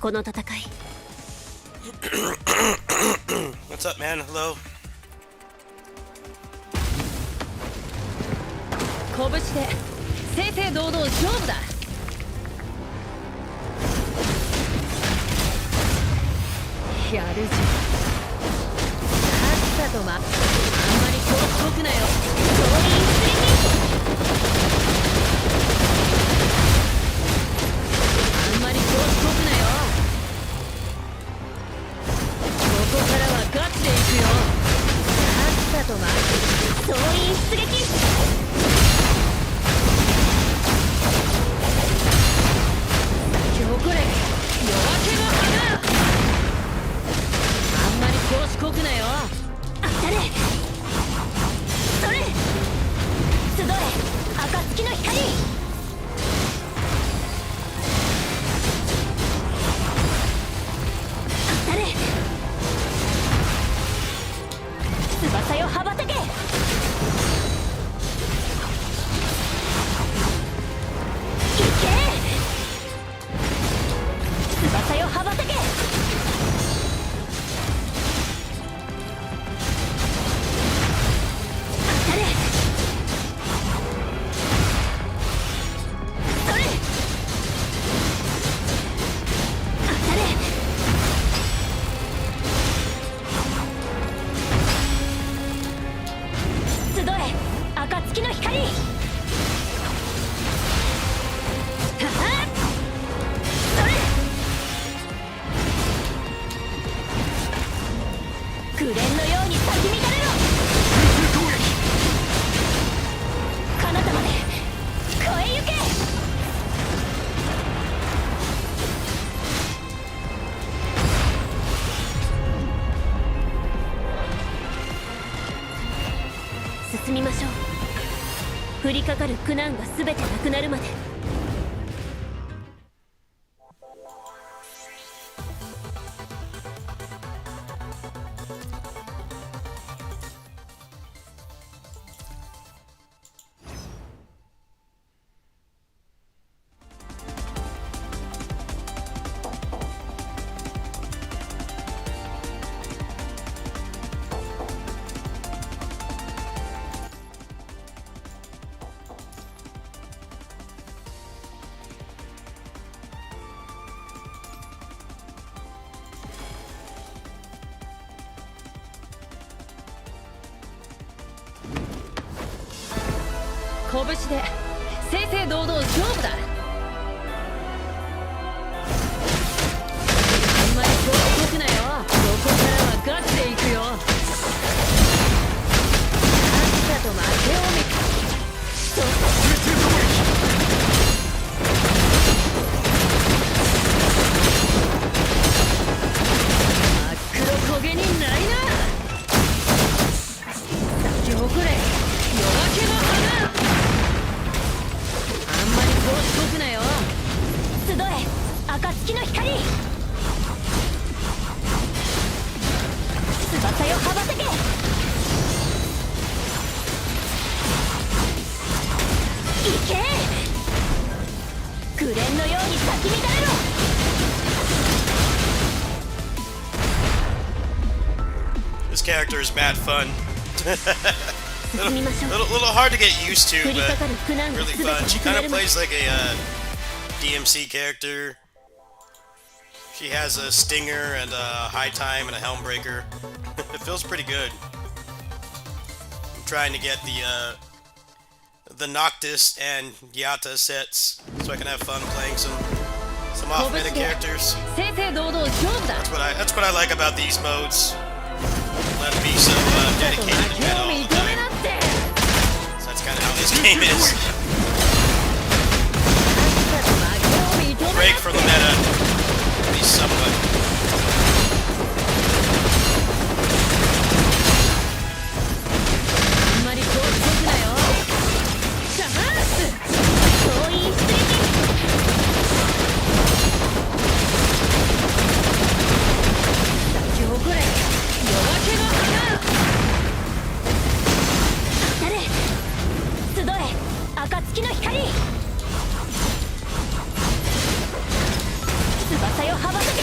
この戦い。What's up, man? Hello. 拳で正々堂々勝負だ。やるじゃん。さっさとあんまり調子こくなよ。総員出撃。あんまり調子こくなよ。ここからはガチでいくよ。さっさと総員出撃。今日これ夜明けの花。あんまり調子こくなよ。当たれ。それ集え赤りかかる苦難が全てなくなるまで。拳で正々堂々勝負だ。あんまり遠くなよ。ここからはガチで行くよ。さっさと負けを見た。そう真っ黒焦げにないな。咲き誇れ夜明けの花。動くなよ。集え暁の光。翼よ羽ばたけ。行け紅蓮のように咲き乱れろ。This character is bad fun. 進みましょう。 little hard to get used to, 降りかかる苦難 but が really 全てな fun. She くな kind る of まで。 plays like a DMC character. She has a stinger and a high time and a helm breaker. It feels pretty good. I'm trying to get the Noctis and Yata sets so I can have fun playing some off-meta characters. 正々堂々勝負だ。 That's what I like about these modes. Let them be so dedicated to meta all the time. So that's kind of how this game is. Break from the meta, at least somewhat. あんまり遠くなよ。シャース遠い出撃。咲き誇れ夜明けの花。当たれ集え暁の光。翼よ羽ばたけ。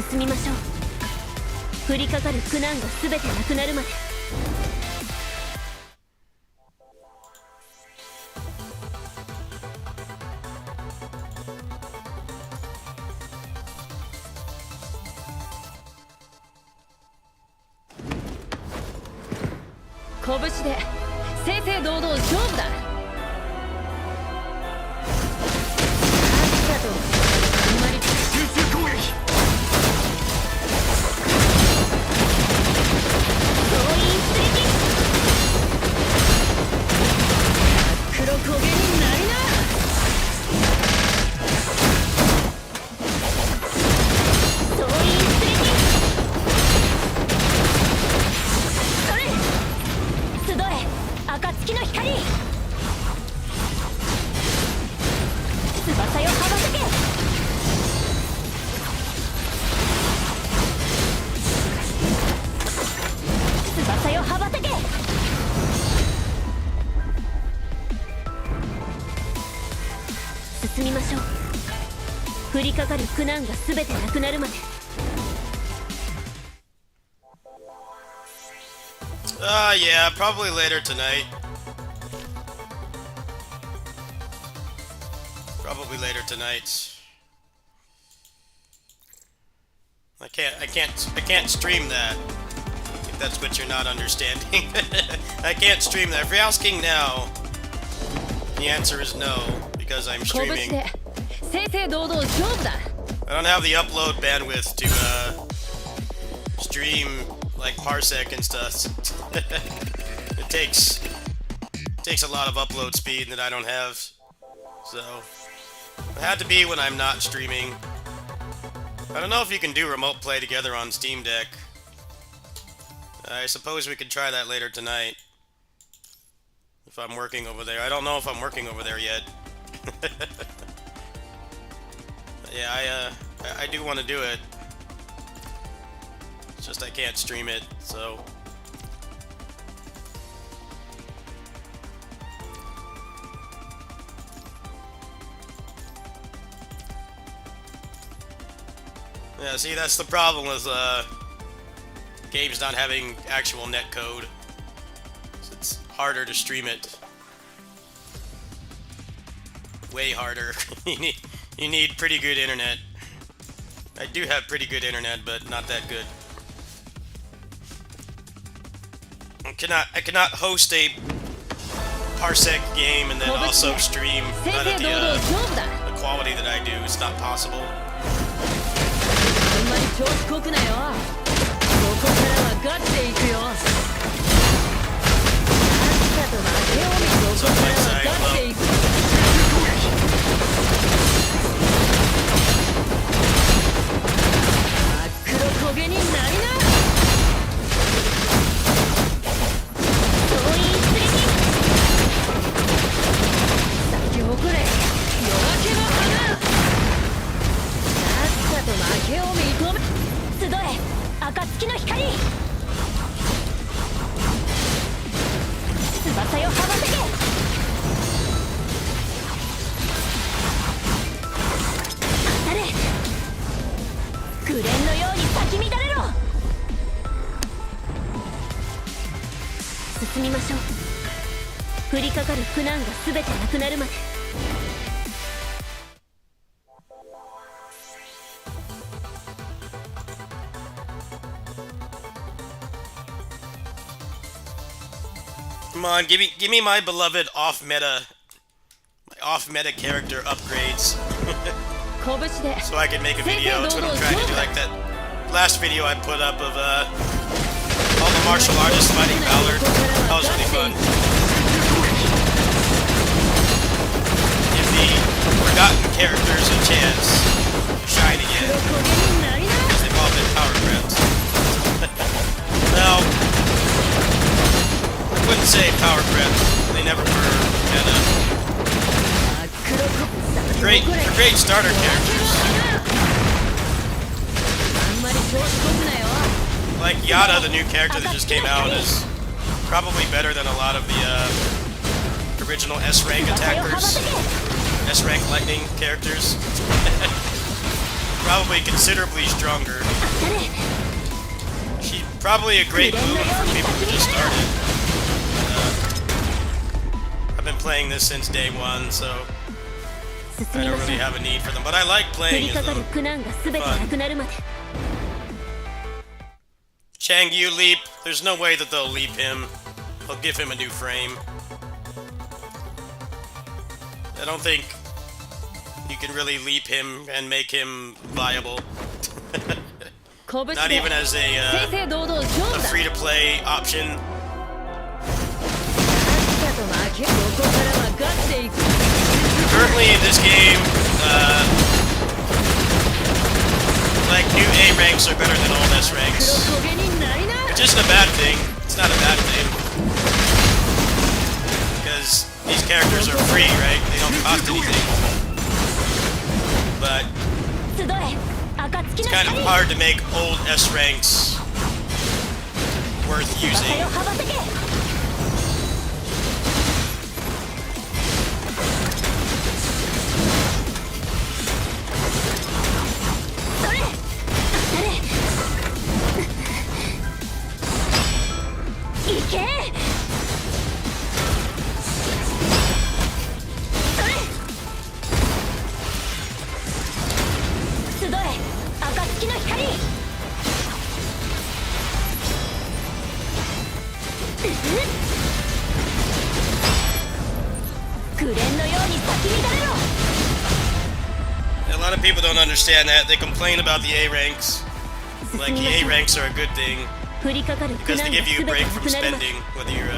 進みましょう。降りかかる苦難が全てなくなるまで。拳で正々堂々勝負だ。さっさとあんまり集中攻撃。遠い出撃。黒焦げになりな。遠い出撃。それ集え暁の光。翼よ羽ばたけ。翼よ羽ばたけ。進みましょう。降りかかる苦難が全てなくなるまで。Yeah, probably later tonight. Probably later tonight. I can't stream that. If that's what you're not understanding. I can't stream that. If you're asking now, the answer is no, because I'm 拳 streaming. で正々堂々勝負だ。 I don't have the upload bandwidth to stream like parsec and stuff. It takes a lot of upload speed that I don't have. So it had to be when I'm not streaming. I don't know if you can do remote play together on Steam Deck. I suppose we could try that later tonight. If I'm working over there. I don't know if I'm working over there yet. Yeah, I do want to do it. It's just I can't stream it, so... Yeah, see, that's the problem with games not having actual netcode. It's harder to stream it. Way harder. You need pretty good internet. I do have pretty good internet, but not that good. I cannot host a parsec game and then also stream none of the quality that I do. It's not possible. So my side, come on, give me my beloved off-meta character upgrades. So I can make a video. That's what I'm trying to do. Like that last video I put up of all the martial artists fighting Valor. That was really fun. Give the forgotten characters a chance to shine again. Because they've all been power crept. Now, I wouldn't say power crept. They never were meta. Great starter characters. Like Yada, the new character that just came out, is probably better than a lot of the original S-rank attackers, S-rank lightning characters. Probably considerably stronger. She's probably a great boon for people who just started. I've been playing this since day one, so I don't really have a need for them, but I like playing as them. Fun. Changyu leap. There's no way that they'll leap him. They'll give him a new frame. I don't think you can really leap him and make him viable. Not even as a free-to-play option. Currently in this game, like, new A ranks are better than old S ranks. Which isn't a bad thing. It's not a bad thing. Because these characters are free, right? They don't cost anything. But it's kind of hard to make old S ranks worth using. A lot of people don't understand that. They complain about the A ranks. Like, the A ranks are a good thing because they give you a break from spending, whether you're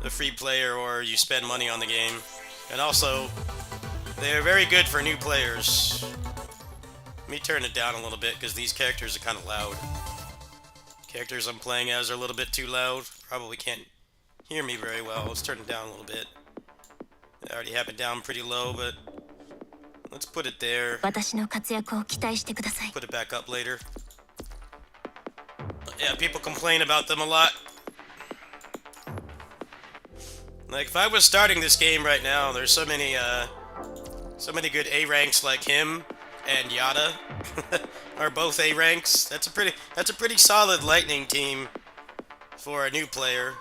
a free player or you spend money on the game. And also, they're very good for new players. Let me turn it down a little bit because these characters are kind of loud. Characters I'm playing as are a little bit too loud. Probably can't hear me very well. Let's turn it down a little bit. I already have it down pretty low, but let's put it there. Put it back up later. Yeah, people complain about them a lot. Like, if I was starting this game right now, there's so many good A ranks like him and Yada are both A ranks. That's a pretty solid Lightning team for a new player.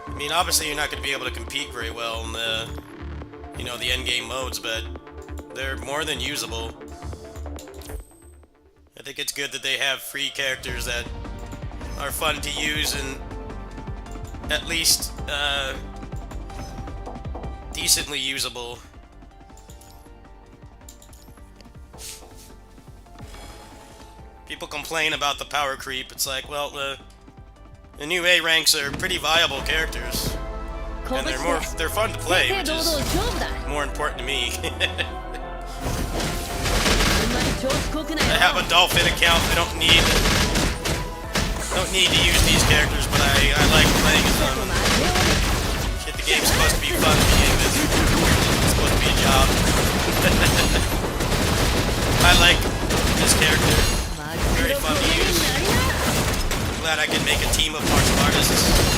I mean, obviously you're not going to be able to compete very well in the, the end game modes, but they're more than usable. I think it's good that they have free characters that are fun to use and at least decently usable. People complain about the power creep. It's like, well, the new A ranks are pretty viable characters, and they're fun to play, which is more important to me. I have a Dolphin account. I don't need to use these characters, but I like playing as them. Shit, the game's supposed to be fun to begin with. It's supposed to be a job. I like this character. Very fun to use. Glad I can make a team of martial artists.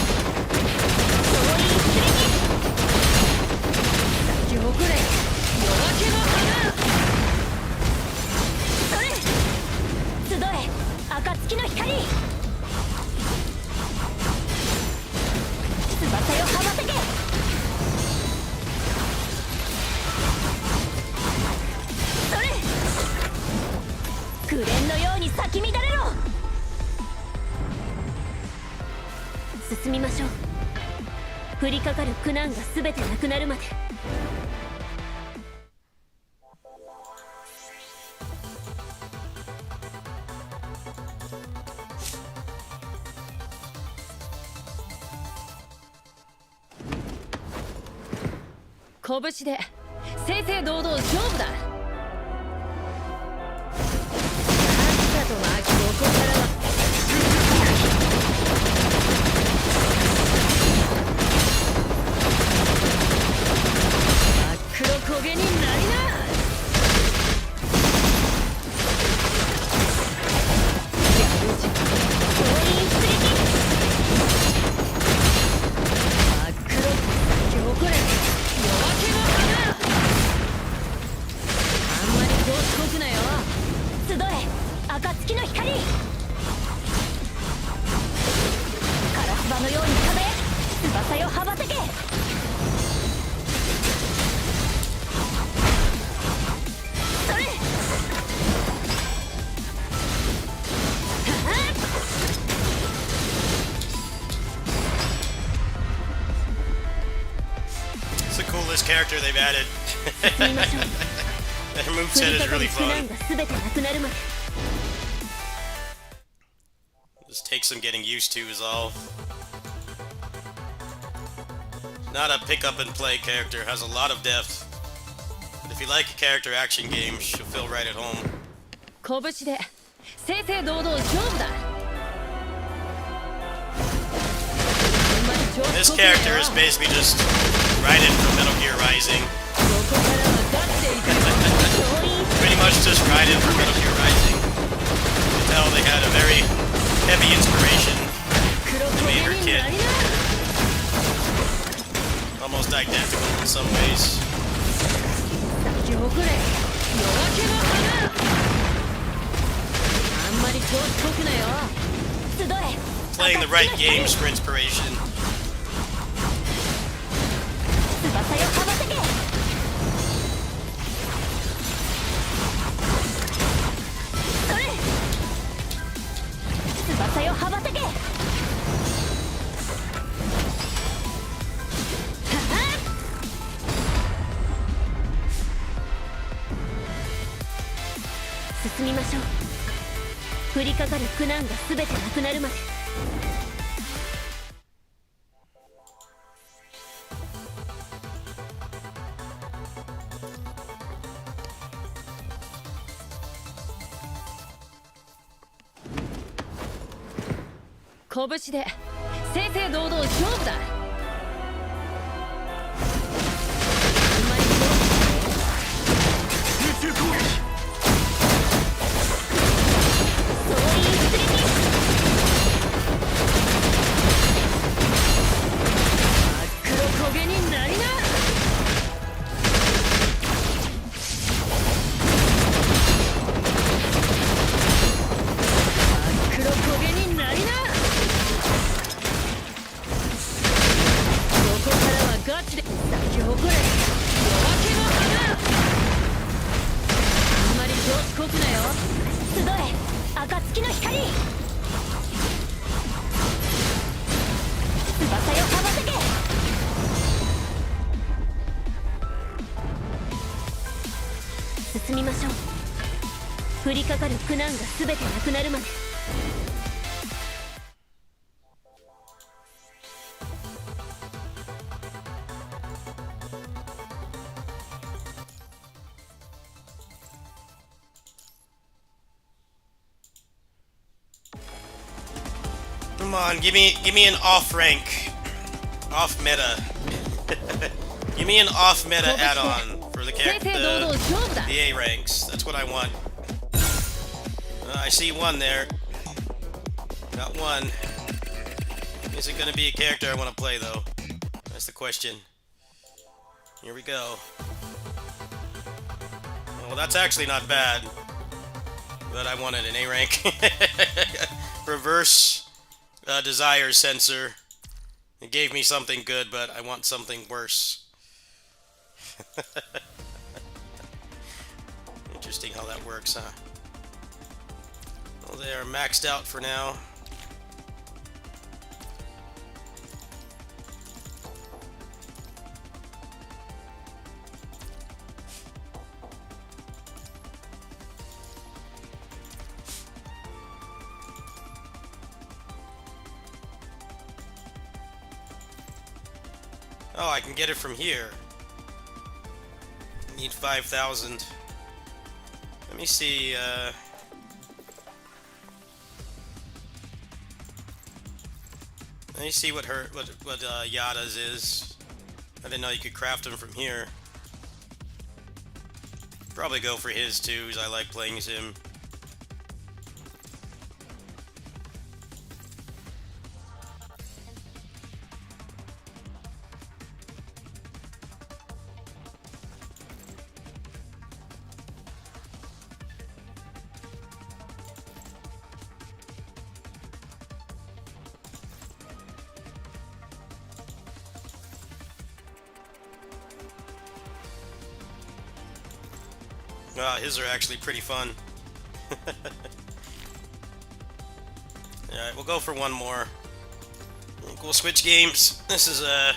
拳で正々堂々勝負だ。さっさと巻きここからは真っ黒焦げになりな。Character they've added. Their moveset is really fun. Just takes some getting used to is all. Not a pick up and play character, has a lot of depth. But if you like a character action game, she'll feel right at home. This character is basically just Raiden from Metal Gear Rising. Pretty much just Raiden from Metal Gear Rising. You can tell they had a very heavy inspiration. They made her kid almost identical in some ways. Playing the right games for inspiration. 拳で正々堂々勝負だ。あんまり空中攻撃。そういう出撃。真っ黒焦げになりな。真っ黒焦げになりな。ここからはガチで咲き誇れ夜明けの花。あんまり調子こくなよ。集え暁の光。翼よ羽ばたけ。進みましょう。降りかかる苦難が全てなくなるまで。Come on, give me an off rank, off meta. Give me an off meta add-on for the character, the A ranks. That's what I want. I see one there. Got one. Is it gonna be a character I want to play though? That's the question. Here we go. Well, that's actually not bad. But I wanted an A rank. Reverse desire sensor. It gave me something good, but I want something worse. Interesting how that works, huh? Well, they are maxed out for now. Oh, I can get it from here. Need 5,000. Let me see, let me see what Yada's is. I didn't know you could craft them from here. Probably go for his too, as I like playing as him. His are actually pretty fun. Alright, we'll go for one more. I think we'll switch games. This is a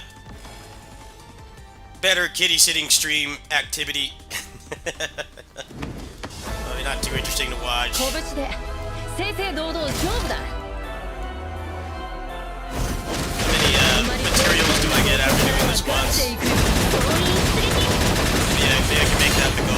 better kitty sitting stream activity. Probably not too interesting to watch. How many materials do I get after doing this once? Maybe I can make that the goal.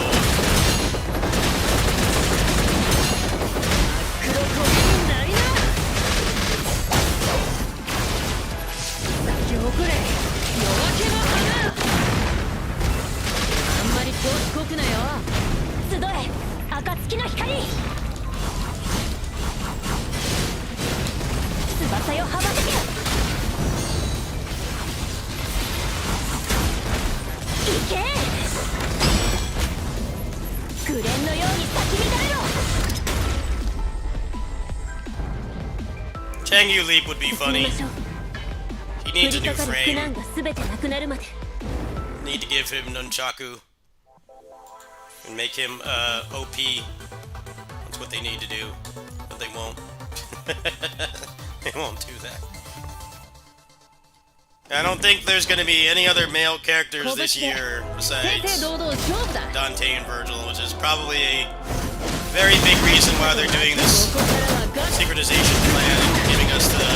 Changyu Leap would be funny. He needs a new frame. Need to give him Nunchaku and make him OP. That's what they need to do, but they won't. They won't do that. I don't think there's going to be any other male characters this year besides Dante and Virgil, which is probably a very big reason why they're doing this synchronization plan and giving us the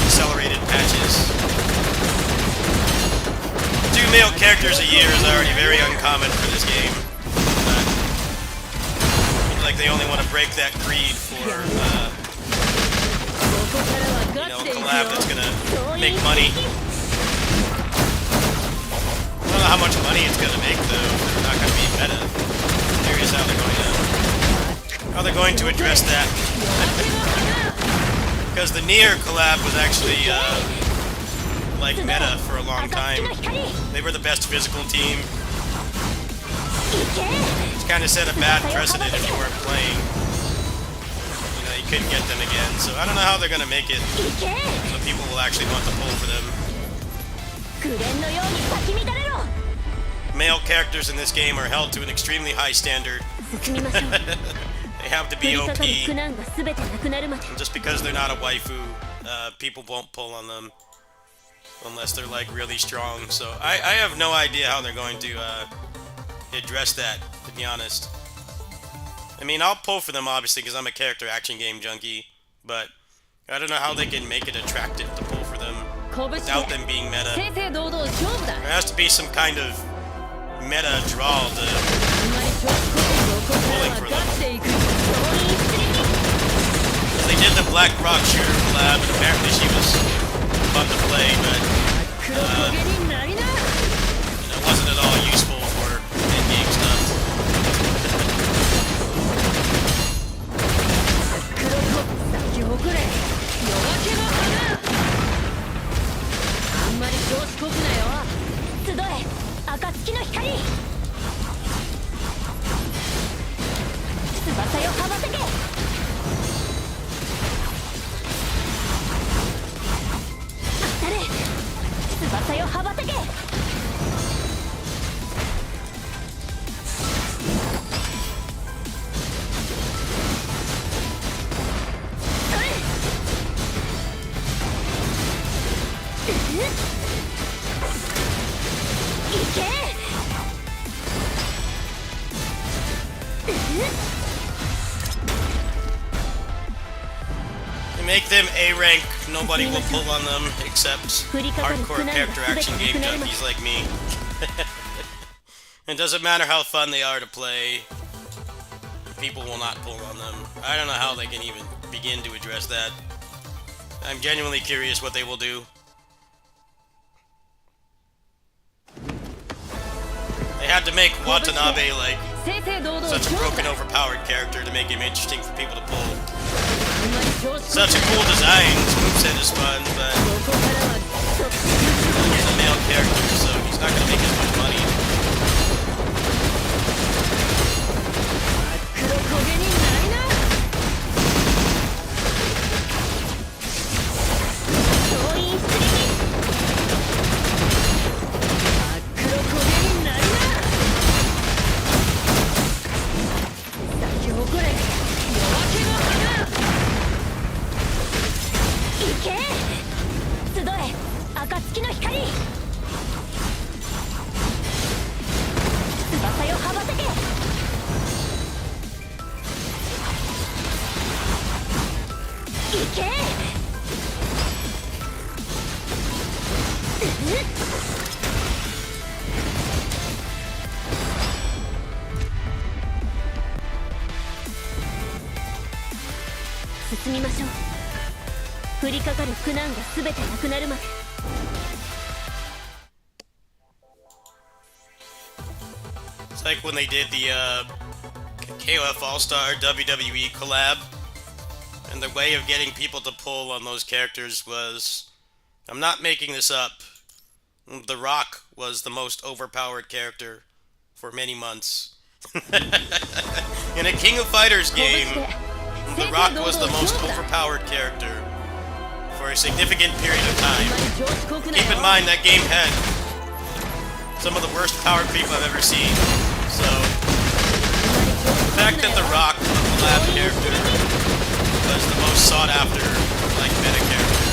accelerated patches. 2 male characters a year is already very uncommon for this game. Seems like they only want to break that greed for collab that's gonna make money. I don't know how much money it's gonna make though. They're not gonna be meta. I'm curious how they're going to address that. Because the Nier collab was actually like meta for a long time. They were the best physical team. It's kind of set a bad precedent if you weren't playing. You know, you couldn't get them again. So I don't know how they're gonna make it so people will actually want to pull for them. Male characters in this game are held to an extremely high standard. They have to be OP. And just because they're not a waifu, people won't pull on them unless they're like really strong. So I have no idea how they're going to address that, to be honest. I mean, I'll pull for them obviously because I'm a character action game junkie, but I don't know how they can make it attractive to pull for them without them being meta. There has to be some kind of meta draw to pulling for them. They did the Black Rock shooter collab, and apparently she was fun to play, but it wasn't at all useful for in-game stuff. Make them A-rank, nobody will pull on them except hardcore character action game junkies like me. It doesn't matter how fun they are to play, people will not pull on them. I don't know how they can even begin to address that. I'm genuinely curious what they will do. They had to make Watanabe like such a broken, overpowered character to make him interesting for people to pull. Such a cool design, his moveset is fun, but he's a male character, so he's not going to make as much money. It's like when they did the KOF All-Star WWE collab, and the way of getting people to pull on those characters was, I'm not making this up, The Rock was the most overpowered character for many months. In a King of Fighters game, The Rock was the most overpowered character for a significant period of time. Keep in mind that game had some of the worst power creep I've ever seen. So, the fact that The Rock, the collab character, was the most sought after, like, meta character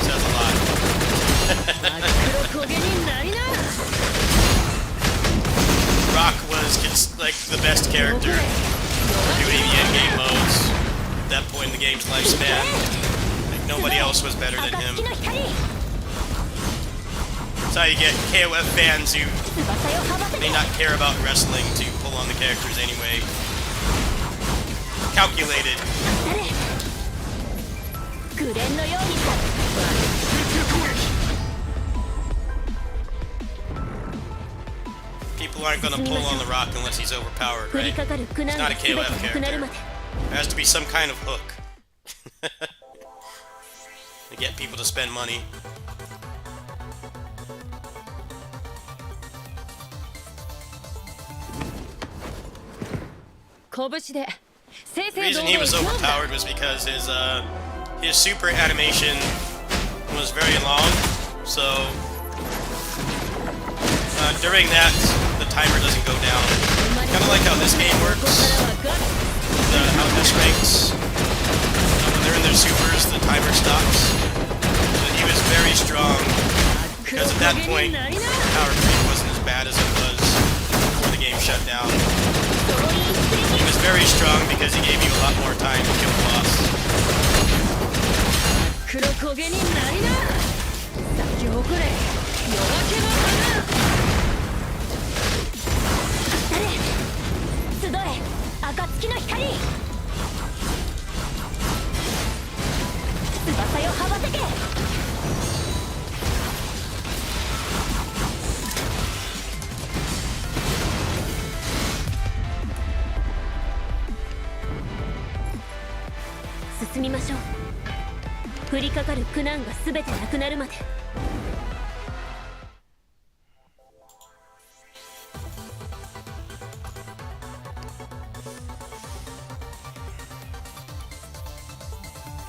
says a lot. Rock was like the best character doing the endgame modes at that point in the game's lifespan. Like, nobody else was better than him. That's how you get KOF fans who may not care about wrestling to pull on the characters anyway. Calculated. 紅蓮のようにさ People aren't gonna pull on the rock unless he's overpowered, 降り right? かかる苦難が It's not a 全て KOF なくなるま character. で There has to be some kind of hook to get people to spend money. 拳で正 The 々 reason 堂 he 々 was 行くんだ overpowered was because his super animation was very long, so during that the timer doesn't go down. Kind of like how this game works. How this ranks. When they're in their supers, the timer stops. But he was very strong because at that point, power creep wasn't as bad as it was before the game shut down. He was very strong because he gave you a lot more time to kill the boss. 黒焦げになりな咲き誇れ夜明けの花当たれ集え暁の光翼よ羽ばたけ進みましょう降りかかる苦難が全てなくなるまで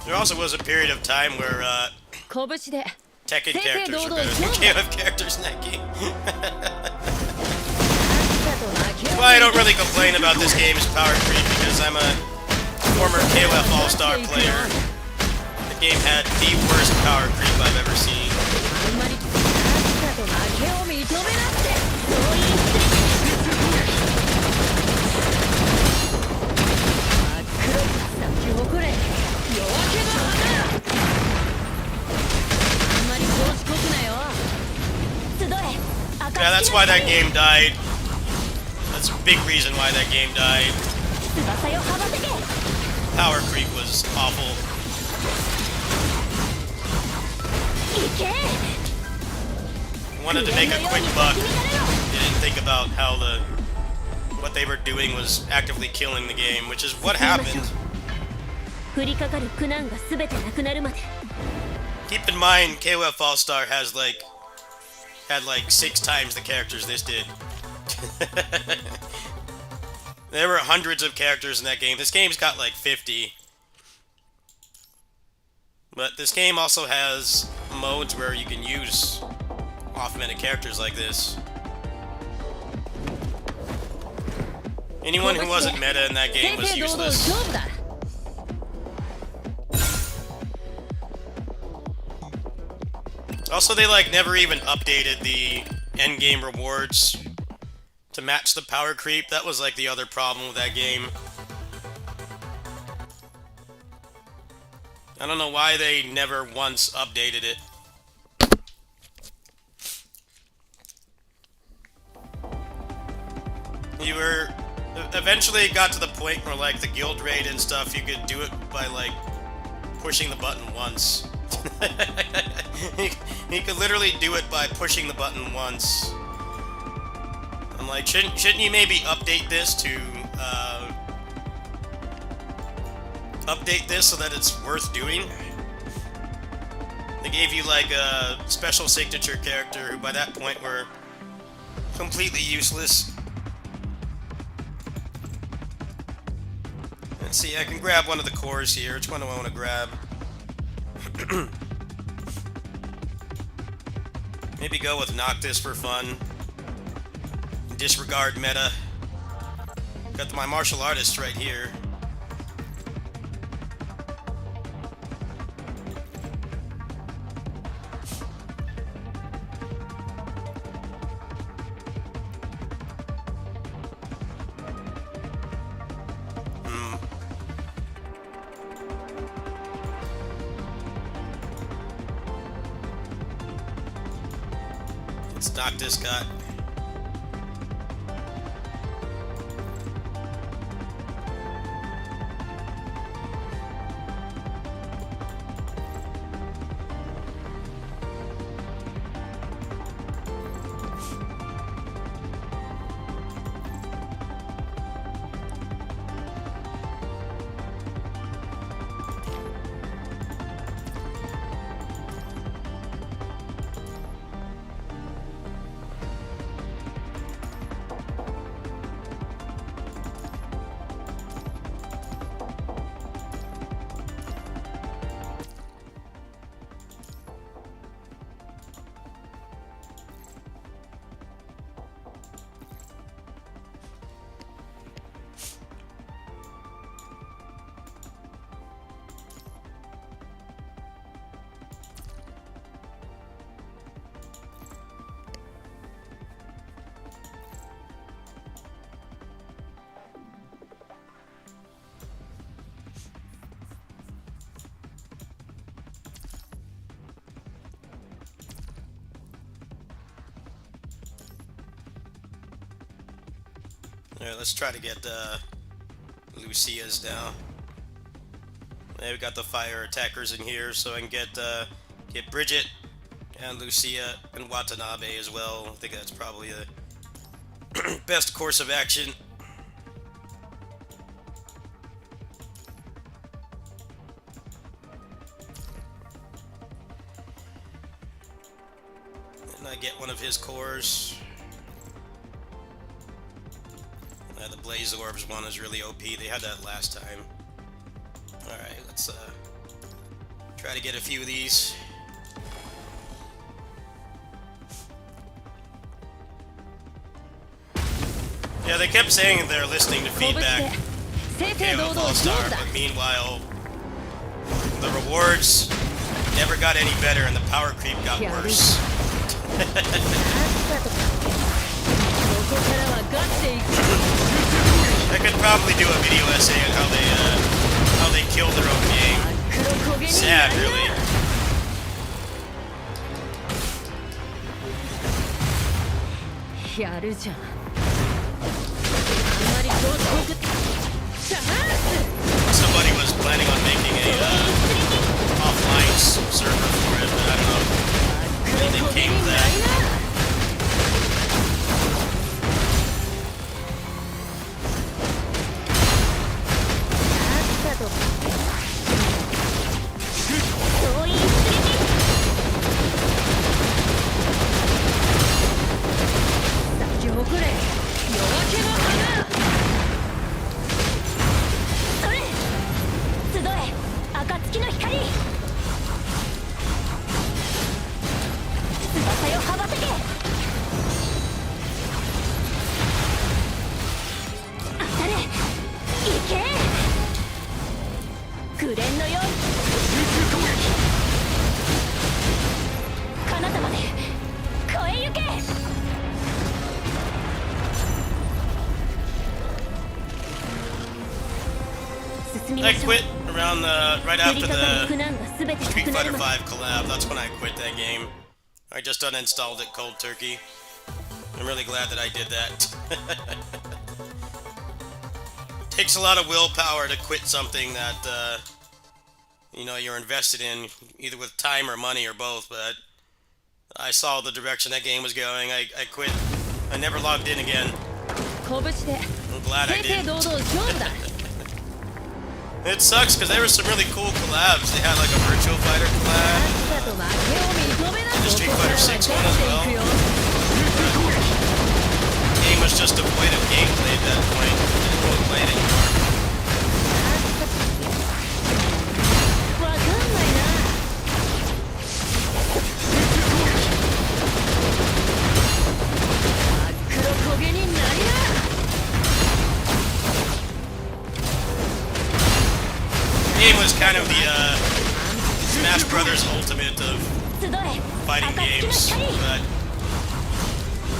There also was a period of time where 拳で Tekken characters were better than KOF characters in that game. Well, I don't really complain about this game's power creep because I'm a former KOF All-Star player. The game had the worst power creep I've ever seen. あんまり勝ったと負けを認めなってそう言って真っ黒い咲き誇れ夜明けの花あんまり調子こくなよ集え Yeah, that's why that game died. That's a big reason why that game died. 翼よ羽ばたけ Power creep was awful. 行け Wanted to make a quick buck. They didn't think about how what they were doing was actively killing the game, which is what happened. 降りかかる苦難が全てなくなるまで Keep in mind, KOF All-Star had like 6 times the characters this did. There were hundreds of characters in that game. This game's got like 50. But this game also has modes where you can use off-meta characters like this. Anyone who wasn't meta in that game was useless. Also, they like never even updated the endgame rewards to match the power creep. That was like the other problem with that game. I don't know why they never once updated it. Eventually it got to the point where like the guild raid and stuff, you could do it by like pushing the button once. You could literally do it by pushing the button once. I'm like, shouldn't you maybe update this to update this so that it's worth doing? They gave you like a special signature character who by that point were completely useless. Let's see, I can grab one of the cores here. Which one do I want to grab? Maybe go with Noctis for fun. Disregard meta. Got my martial artist right here. Let's knock this guy. Alright, let's try to get Lucia's now. Yeah, we got the fire attackers in here, so I can get Bridget and Lucia and Watanabe as well. I think that's probably the best course of action. And I get one of his cores. The Blaze Orbs one is really OP. They had that last time. Alright, let's try to get a few of these. Yeah, they kept saying they're listening to feedback from KO All-Star, but meanwhile, the rewards never got any better and the power creep got worse. I could probably do a video essay on how they killed their own game. Sad, really. Somebody was planning on making a offline server for it, but I don't know. Anything came of that. I quit around right after the Street Fighter V collab. That's when I quit that game. I just uninstalled it cold turkey. I'm really glad that I did that. Takes a lot of willpower to quit something that you know, you're invested in, either with time or money or both. But I saw the direction that game was going. I quit. I never logged in again. I'm glad I did. It sucks because there were some really cool collabs. They had like a Virtual Fighter collab and the Street Fighter 6 one as well. The game was just devoid of gameplay at that point. I didn't want to play it anymore. The game was kind of the Smash Brothers Ultimate of fighting games, but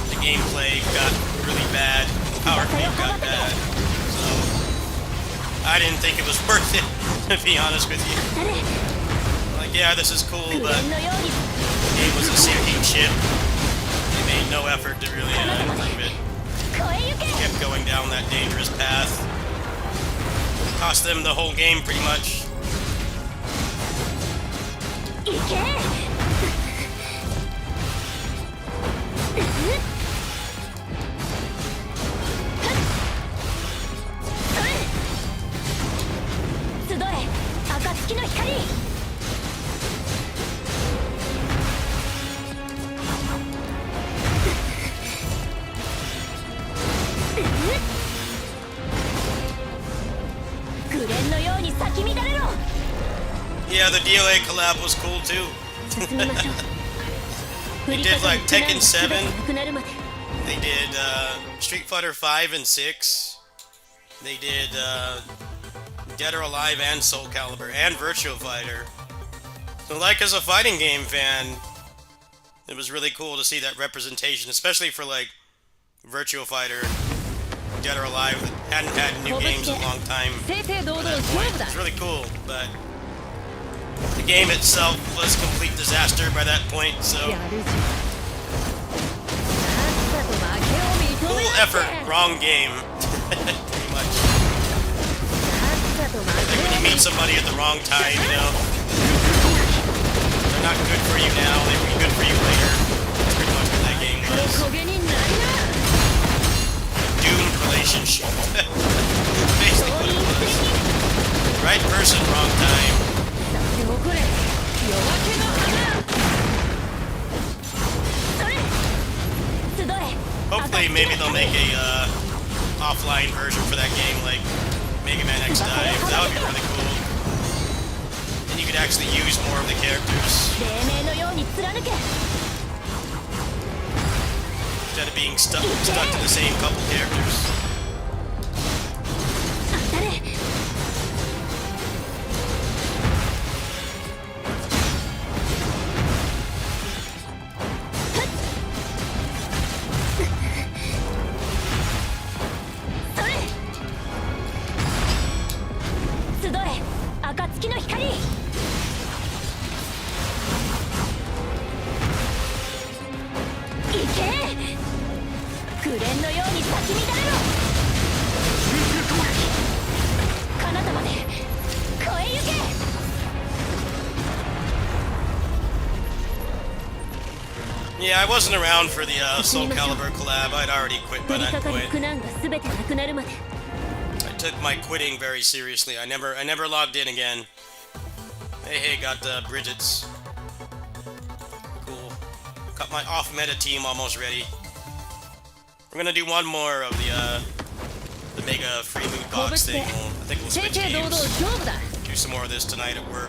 the gameplay got really bad, the power creep got bad, so I didn't think it was worth it, to be honest with you. Like, yeah, this is cool, but the game was a sinking ship. They made no effort to really improve it. They kept going down that dangerous path. Cost them the whole game, pretty much. Yeah, the DOA collab was cool too. They did like Tekken 7. They did Street Fighter 5 and 6. They did Dead or Alive and Soul Calibur and Virtua Fighter. So like, as a fighting game fan, it was really cool to see that representation, especially for like Virtua Fighter, Dead or Alive, that hadn't had new games in a long time at that point. It's really cool, but the game itself was a complete disaster by that point, so cool effort, wrong game. Pretty much. さっさと負 Like when you け meet somebody at the wrong time, you know? They're not good for you now, they will be good for you later. That's pretty much what that game 黒 was. 焦げになりな Doomed relationship. そう Basically い what う it 一 was. 撃 Right person, wrong time. 咲き誇れ夜明けの花それ集え Hopefully, maybe they'll make a offline version for that game, like Mega Man X Dive. That would be really cool. And you could actually use more of the characters 黎明のように貫け instead of being stuck to the same couple characters. 当たれ それ集え暁の光いけ紅のように咲き乱れろ彼方まで超えゆけ Yeah, I wasn't around for the Soul Calibur collab. I'd already quit by 取り that 掛かる point. 苦難が全てなくなるまで I took my quitting very seriously. I never logged in again. Hey, got Bridget's. Cool. Got my off-meta team almost ready. We're gonna do one more of the mega free loot box thing. I think we'll 正 switch 々堂々 games. 勝負だ Do some more of this tonight at work.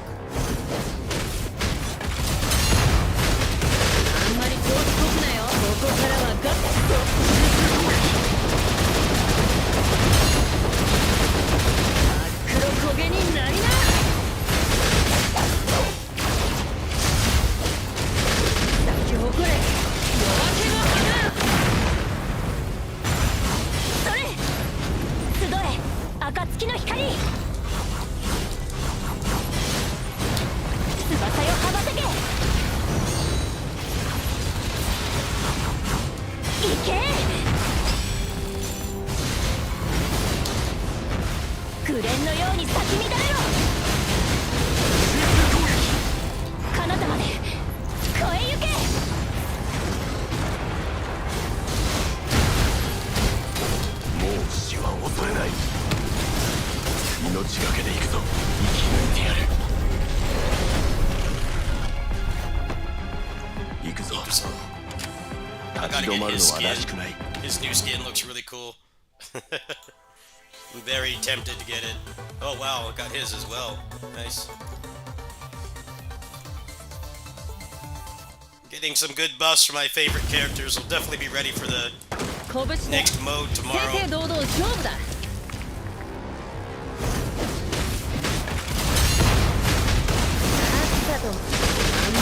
あんまり調子こくなよここからはガッツ真っ黒焦げになりな咲き誇れ夜明けの花それ集え暁の光翼よ羽ばたけいけ紅のように咲き乱れろ彼方まで超えゆけもう死は恐れない命がけで行くぞ生き抜いてやる行くぞ I 立 gotta ち止 get まる his のはらし skin. くない His new skin looks really cool. I'm very tempted to get it. Oh wow, I got his as well. Nice. Getting some good buffs for my favorite characters. I'll definitely be ready for the 拳で next mode 正 tomorrow. 々堂々勝負ださっさとあんま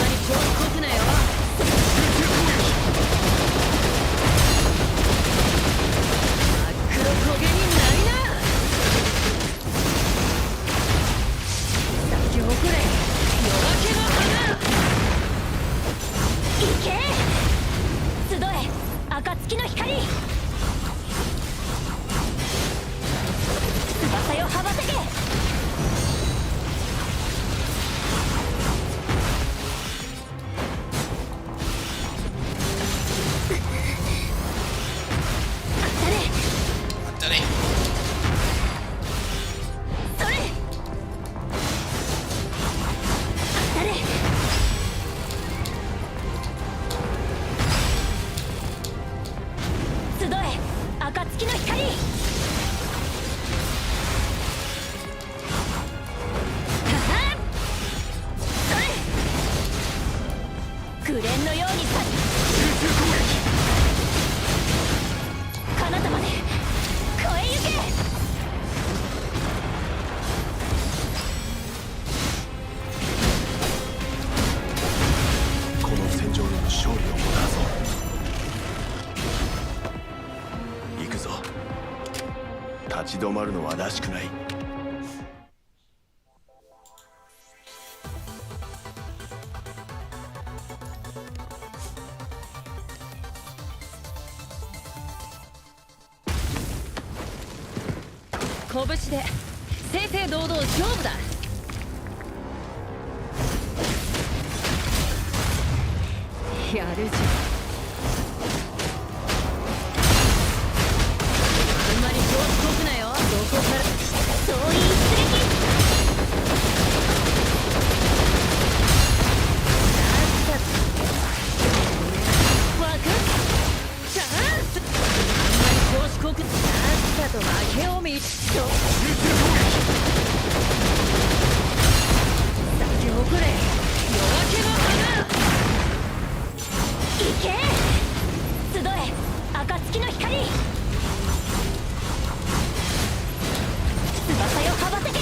り調子こくなよ真っ黒焦げになりな咲き誇れ夜明けの花いけ集え暁の光翼よ羽ばたけ当たれ Daddy. それ当たれ集え暁の光ははそれ紅のように咲き彼方まで超えゆけこの戦場での勝利をもたらそう行くぞ立ち止まるのはらしくない拳で正々堂々勝負だ。やるじゃん。あんまり調子こくなよ。どこからそういう出撃。さっさとわかったチャンス。あんまり調子こくさっさと負けを見っと咲き誇れ夜明けの花。行け集え暁の光。翼よ羽ばたけ。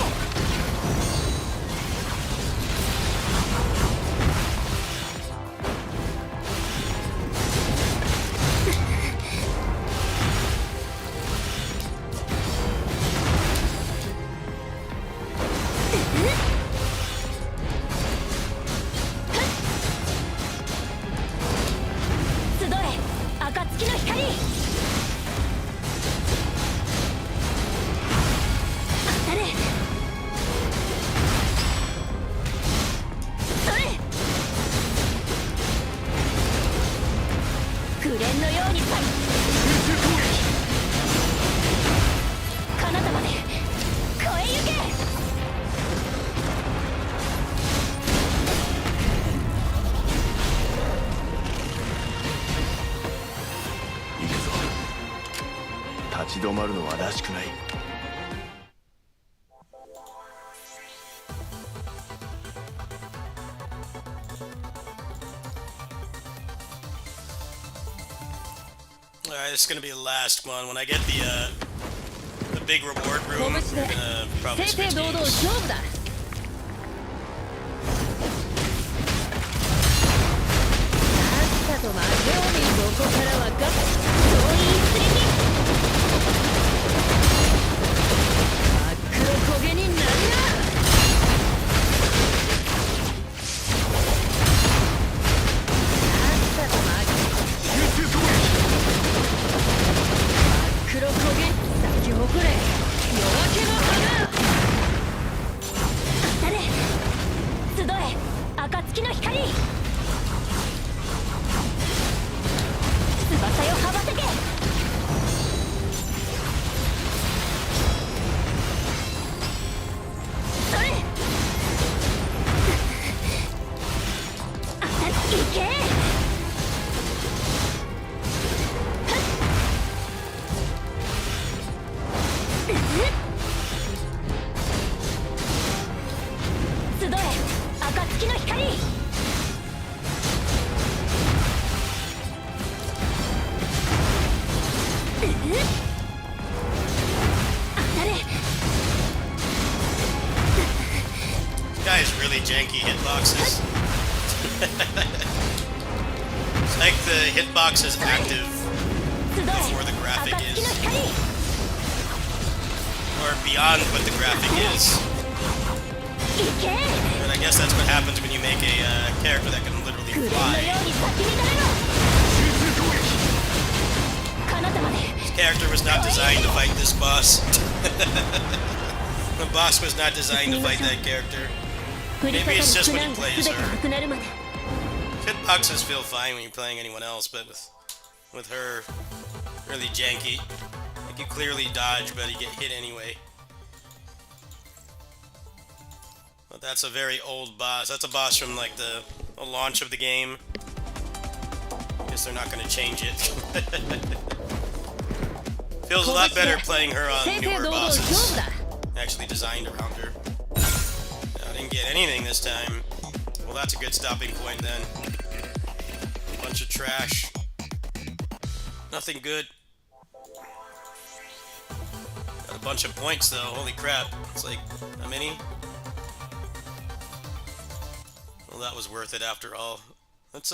紅のようにさ彼方まで越えゆけ。行くぞ。立ち止まるのはらしくない。Alright, this is gonna be the last one. When I get the big reward room, we're gonna probably switch games. と負けを見どこからわかったそういう出撃。真っ黒焦げになりな。さっさと負け真っ黒焦げ咲き誇れ夜明けの花。当たれ集え暁の光。翼よ羽ばたけ。それあたっていけ。集え暁の光。Guys, really janky hitboxes. It's like the hitbox is active before the graphic is, or beyond what the graphic is. And I guess that's what happens when you make a character that can literally fly. This character was not designed to fight this boss. The boss was not designed to fight that character. Maybe it's just when he plays her. Hitboxes feel fine when you're playing anyone else, but with her, really janky. Like you clearly dodge, but you get hit anyway. But that's a very old boss. That's a boss from like the launch of the game. Guess they're not going to change it. Feels a lot better playing her on newer bosses. Actually designed around her. I didn't get anything this time. Well, that's a good stopping point then. Bunch of trash. Nothing good. Got a bunch of points though. Holy crap. It's like, how many? Well, that was worth it after all. Let's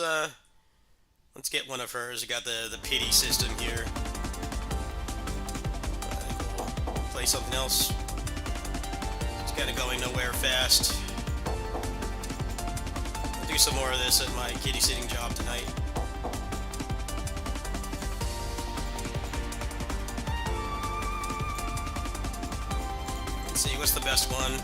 get one of hers. We got the pity system here. Play something else. It's kind of going nowhere fast. I'll do some more of this at my kitty sitting job tonight. Let's see, what's the best one?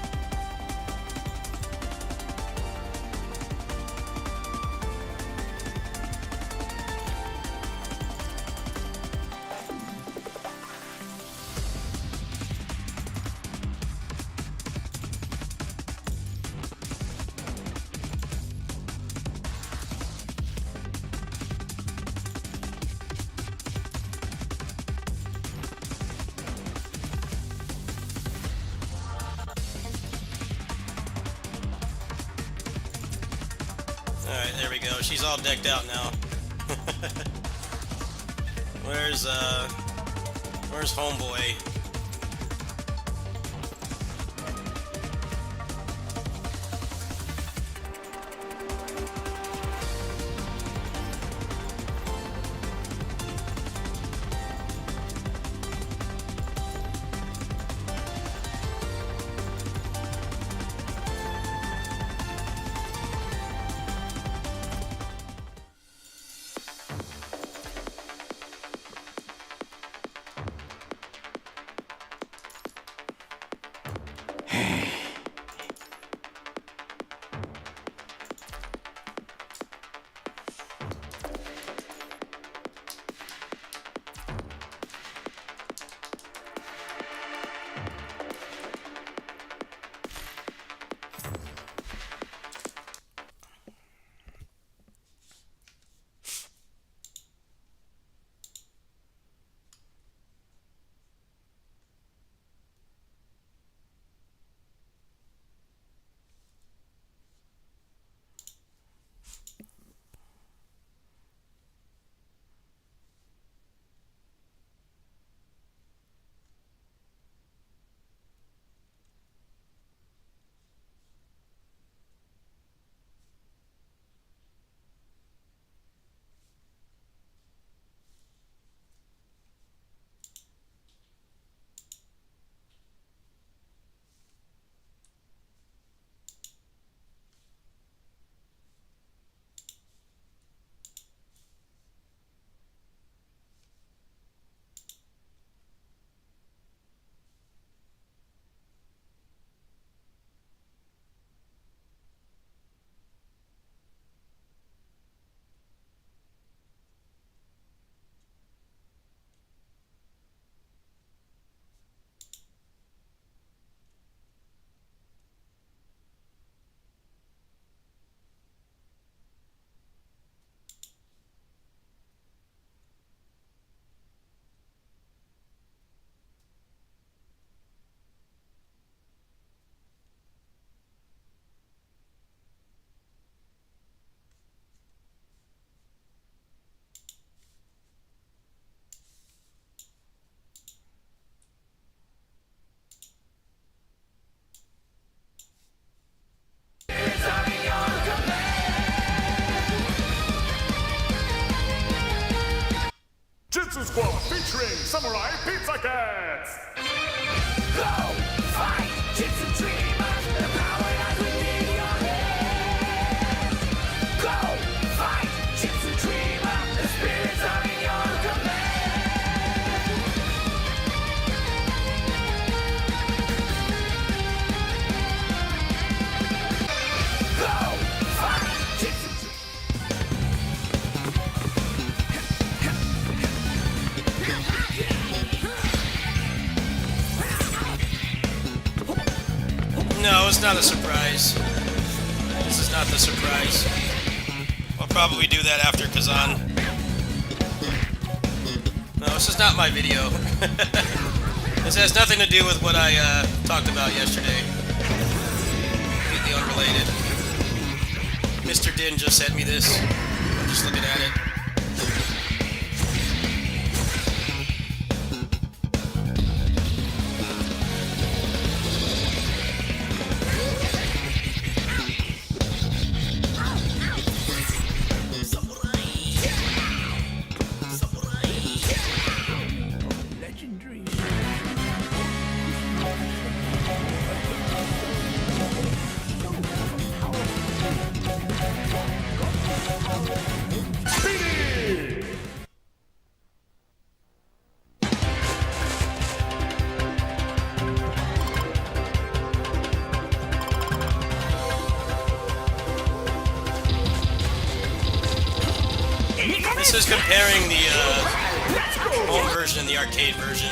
Alright, there we go. She's all decked out now. Where's homeboy? Jutsu Squad featuring Samurai Pizza Cats! Go! Fight! Jutsu Dreamer! The power lies within your head! Go! Fight! Jutsu Dreamer! The spirits are in your command! Go! Fight! Jutsu No, it's not a surprise. This is not the surprise. I'll probably do that after Khazan. No, this is not my video. This has nothing to do with what I talked about yesterday. Completely unrelated. Mr. Din just sent me this. I'm just looking at it. This is comparing the home version and the arcade version.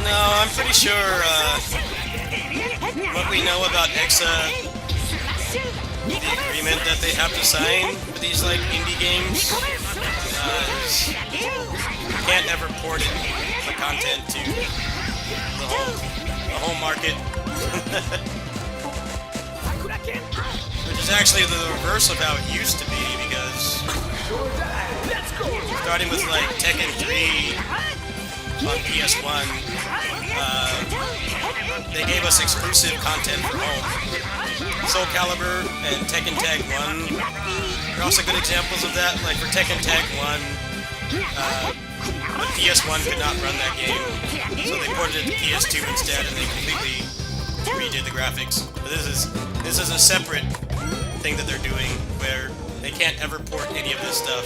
No, I'm pretty sure what we know about EXA, the agreement that they have to sign for these like indie games, is you can't ever port it, the content to the home market. Which is actually the reverse of how it used to be, because starting with like Tekken 3 on PS1, they gave us exclusive content for home. Soul Calibur and Tekken Tag 1 are also good examples of that. Like for Tekken Tag 1, the PS1 could not run that game, so they ported it to PS2 instead, and they completely redid the graphics. But this is a separate thing that they're doing, where they can't ever port any of this stuff.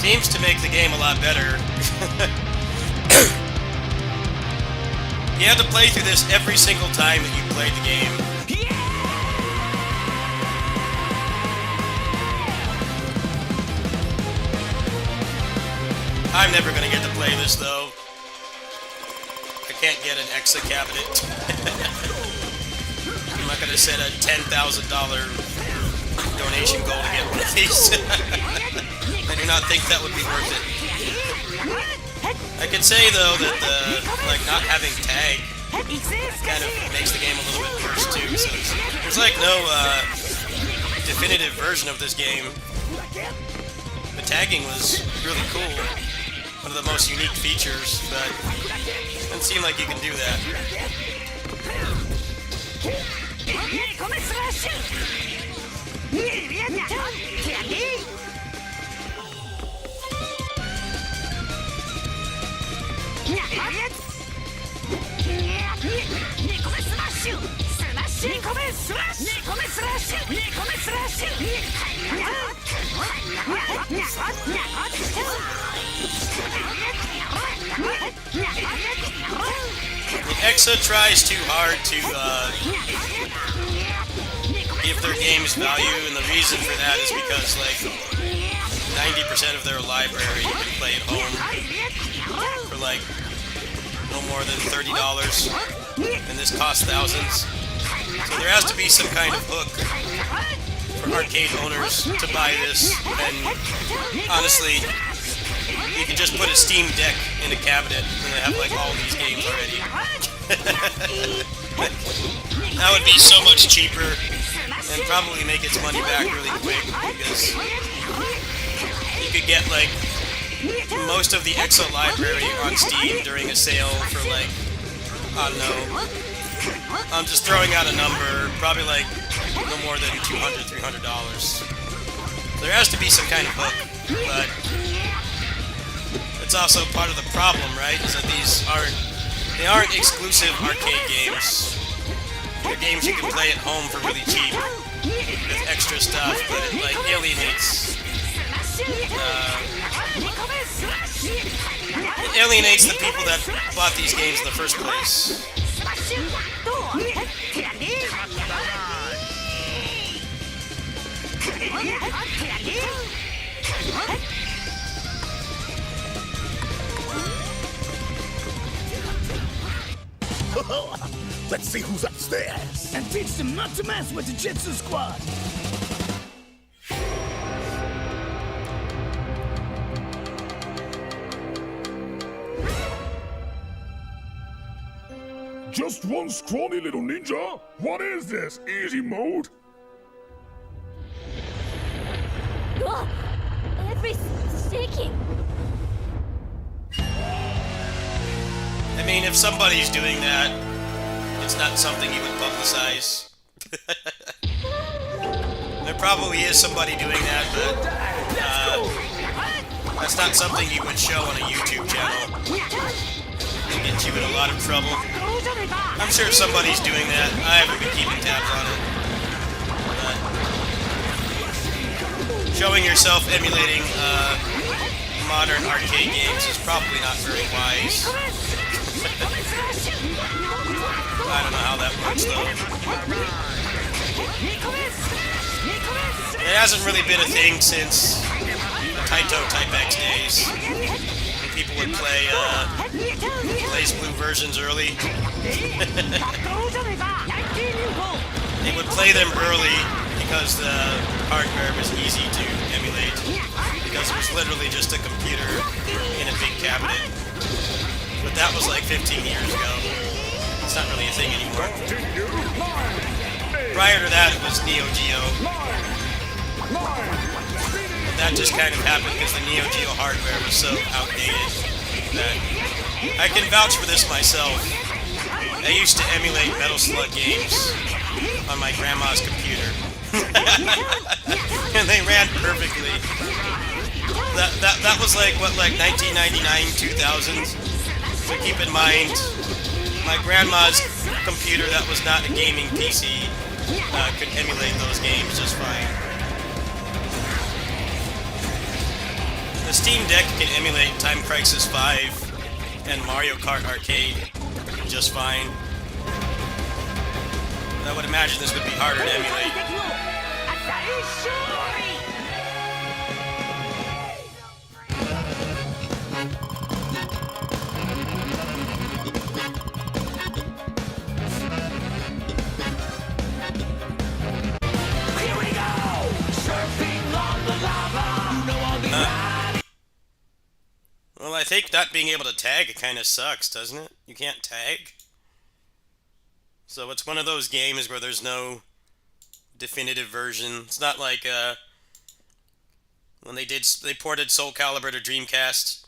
Seems to make the game a lot better. You have to play through this every single time that you play the game. I'm never gonna get to play this though. I can't get an EXA cabinet. I'm not gonna set a $10,000 donation goal to get one of these. I do not think that would be worth it. I could say though that like not having tag kind of makes the game a little bit worse too. So there's like no definitive version of this game. The tagging was really cool, one of the most unique features, but it doesn't seem like you can do that. EXA tries too hard to give their games value, and the reason for that is because like 90% of their library you can play at home for like no more than $30, and this costs thousands. So there has to be some kind of hook for arcade owners to buy this, and honestly, you can just put a Steam Deck in a cabinet and they have like all these games already. That would be so much cheaper and probably make its money back really quick, because you could get like most of the EXA library on Steam during a sale for like, I don't know, I'm just throwing out a number, probably like no more than $200, $300. There has to be some kind of hook, but it's also part of the problem, right? Is that these aren't exclusive arcade games. They're games you can play at home for really cheap with extra stuff, but it like alienates the people that bought these games in the first place. Let's see who's upstairs. And teach them not to mess with the Jitsu Squad. Just one scrawny little ninja? What is this? Easy mode? Oh, everything's shaking. I mean, if somebody's doing that, it's not something you would publicize. There probably is somebody doing that, but It's not something you would show on a YouTube channel. It gets you in a lot of trouble. I'm sure somebody's doing that. I haven't been keeping tabs on it. But showing yourself emulating modern arcade games is probably not very wise. I don't know how that works though. It hasn't really been a thing since Taito Type X days. When people would play Blaze Blue versions early. They would play them early because the hardware was easy to emulate. Because it was literally just a computer in a big cabinet. But that was like 15 years ago. It's not really a thing anymore. Prior to that, it was Neo Geo. But that just kind of happened because the Neo Geo hardware was so outdated that I can vouch for this myself. I used to emulate Metal Slug games on my grandma's computer. And they ran perfectly. That was like, what, like 1999, 2000s? So keep in mind, my grandma's computer that was not a gaming PC could emulate those games just fine. The Steam Deck can emulate Time Crisis 5 and Mario Kart Arcade just fine. I would imagine this would be harder to emulate. Well, I think not being able to tag kind of sucks, doesn't it? You can't tag. So it's one of those games where there's no definitive version. It's not like when they ported Soul Calibur to Dreamcast.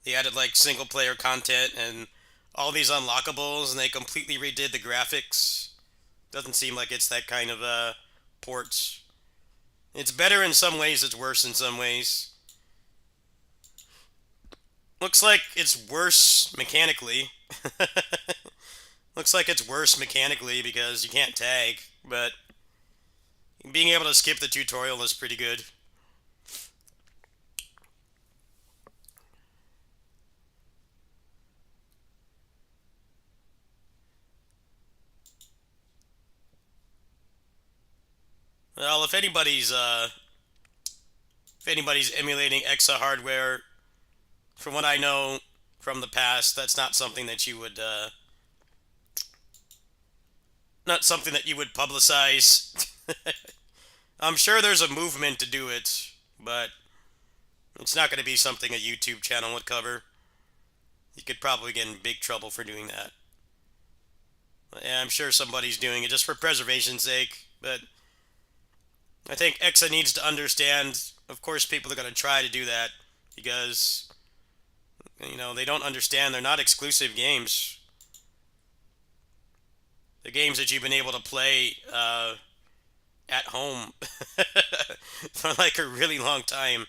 They added like single player content and all these unlockables, and they completely redid the graphics. Doesn't seem like it's that kind of ports. It's better in some ways, it's worse in some ways. Looks like it's worse mechanically. Looks like it's worse mechanically because you can't tag, but being able to skip the tutorial is pretty good. Well, if anybody's emulating EXA hardware, from what I know from the past, that's not something that you would publicize. I'm sure there's a movement to do it, but it's not going to be something a YouTube channel would cover. You could probably get in big trouble for doing that. Yeah, I'm sure somebody's doing it just for preservation's sake, but I think EXA needs to understand, of course people are going to try to do that, because, you know, they don't understand, they're not exclusive games. The games that you've been able to play at home for like a really long time.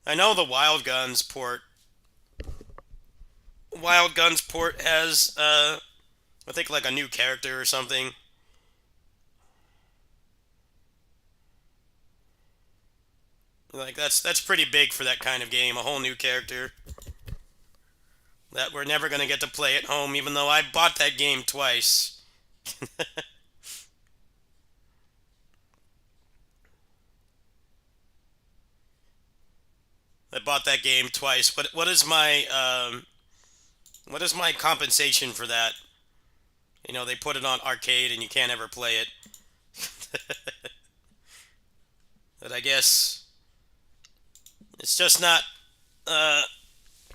I know the Wild Guns port has I think like a new character or something. Like that's pretty big for that kind of game, a whole new character that we're never going to get to play at home, even though I bought that game twice. I bought that game twice. What is my compensation for that? You know, they put it on arcade and you can't ever play it. But I guess it's just not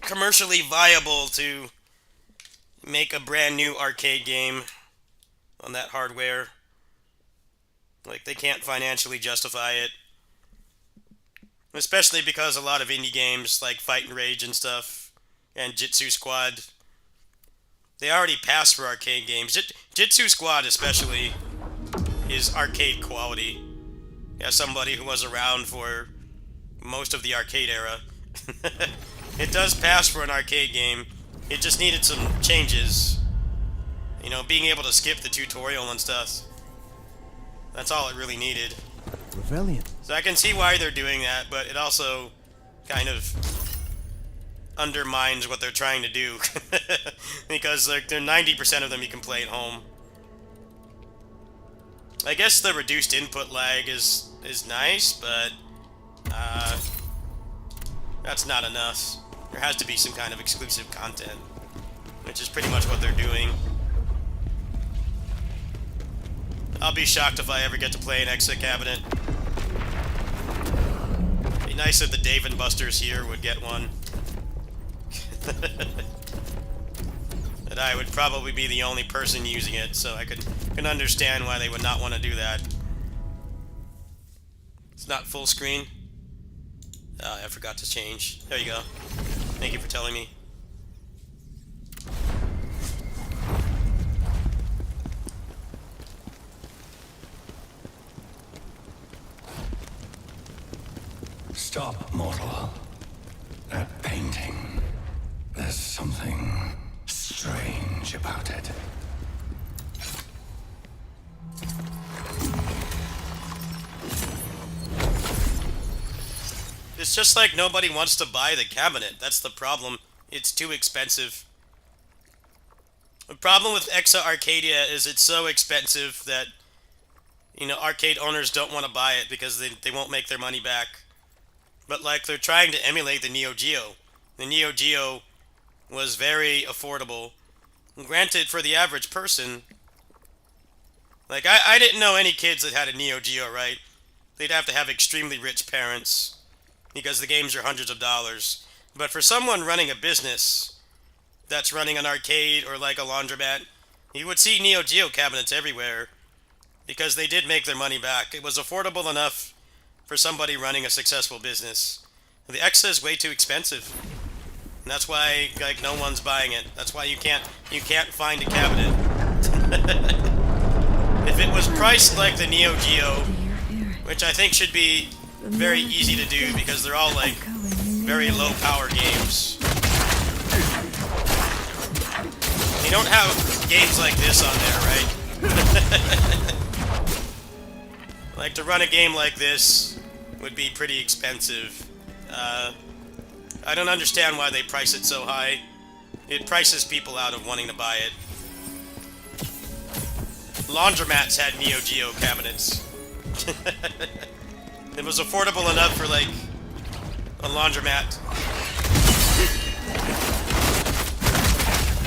commercially viable to make a brand new arcade game on that hardware. Like, they can't financially justify it. Especially because a lot of indie games like Fight and Rage and stuff, and Jitsu Squad, they already pass for arcade games. Jitsu Squad especially is arcade quality. As somebody who was around for most of the arcade era. It does pass for an arcade game. It just needed some changes. You know, being able to skip the tutorial and stuff. That's all it really needed. Rebellion. So I can see why they're doing that, but it also kind of undermines what they're trying to do. Because like, they're 90% of them you can play at home. I guess the reduced input lag is nice, but that's not enough. There has to be some kind of exclusive content, which is pretty much what they're doing. I'll be shocked if I ever get to play an Exa cabinet. Be nice if the Dave and Buster's here would get one. But I would probably be the only person using it, so I can understand why they would not want to do that. It's not full screen. Oh, I forgot to change. There you go. Thank you for telling me. Stop, mortal. That painting. There's something strange about it. It's just like nobody wants to buy the cabinet. That's the problem. It's too expensive. The problem with Exa Arcadia is it's so expensive that, you know, arcade owners don't want to buy it because they won't make their money back. But like, they're trying to emulate the Neo Geo. The Neo Geo was very affordable. Granted, for the average person, like, I didn't know any kids that had a Neo Geo, right? They'd have to have extremely rich parents, because the games are hundreds of dollars. But for someone running a business that's running an arcade or like a laundromat, you would see Neo Geo cabinets everywhere, because they did make their money back. It was affordable enough for somebody running a successful business. The Exa is way too expensive. And that's why, like, no one's buying it. That's why you can't find a cabinet. If it was priced like the Neo Geo, which I think should be very easy to do because they're all like very low power games. You don't have games like this on there, right? Like, to run a game like this would be pretty expensive. I don't understand why they price it so high. It prices people out of wanting to buy it. Laundromats had Neo Geo cabinets. It was affordable enough for, like, a laundromat.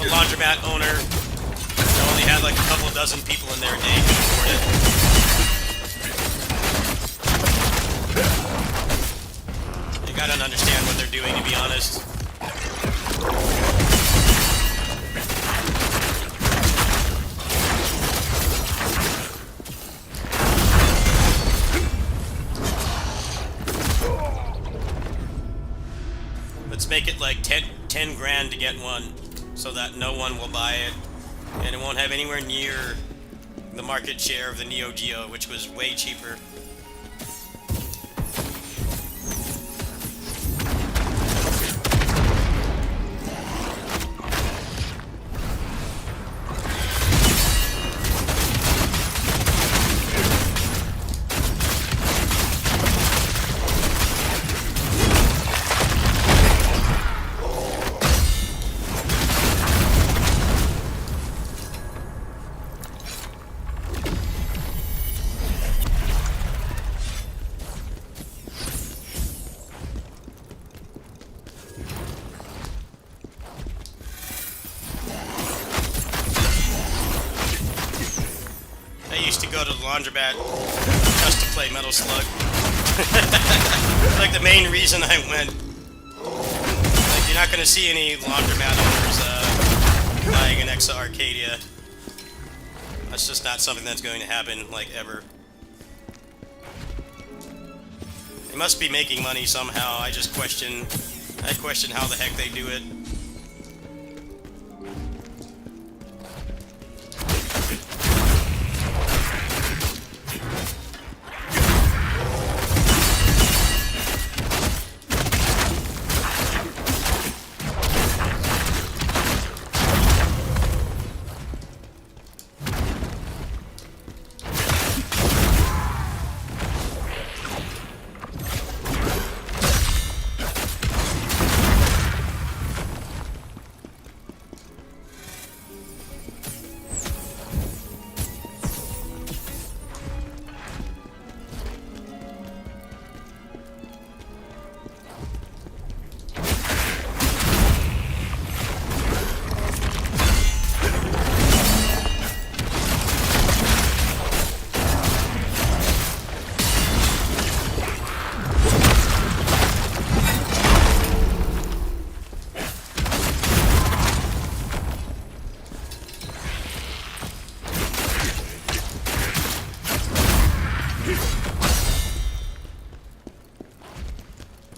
A laundromat owner that only had like a couple dozen people in there a day could afford it. Like, I don't understand what they're doing, to be honest. Let's make it like 10 grand to get one, so that no one will buy it, and it won't have anywhere near the market share of the Neo Geo, which was way cheaper. Go to the laundromat just to play Metal Slug. Like, the main reason I went. Like, you're not gonna see any laundromat owners buying an Exa Arcadia. That's just not something that's going to happen, like, ever. They must be making money somehow. I question how the heck they do it.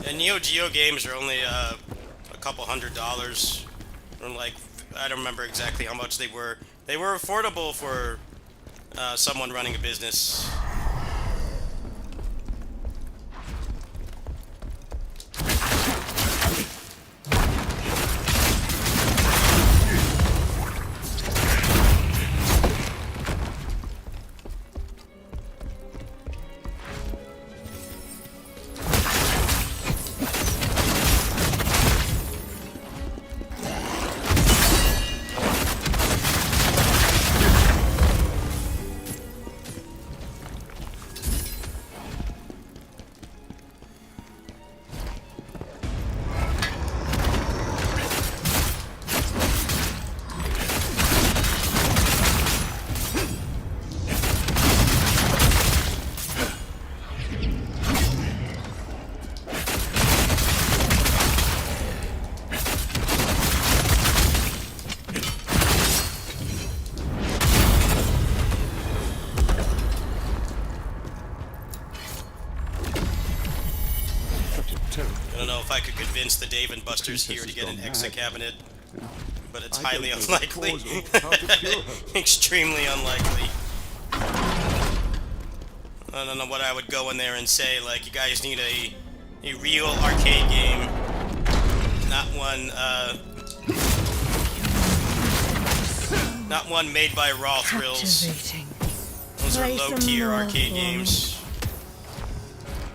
And Neo Geo games are only a couple $100, or like I don't remember exactly how much they were. They were affordable for someone running a business. I don't know if I could convince the Dave and Buster's here to get an Exa cabinet, but it's highly unlikely. Extremely unlikely. I don't know what I would go in there and say, like, you guys need a real arcade game, not one made by Raw Thrills. Those are low-tier arcade games.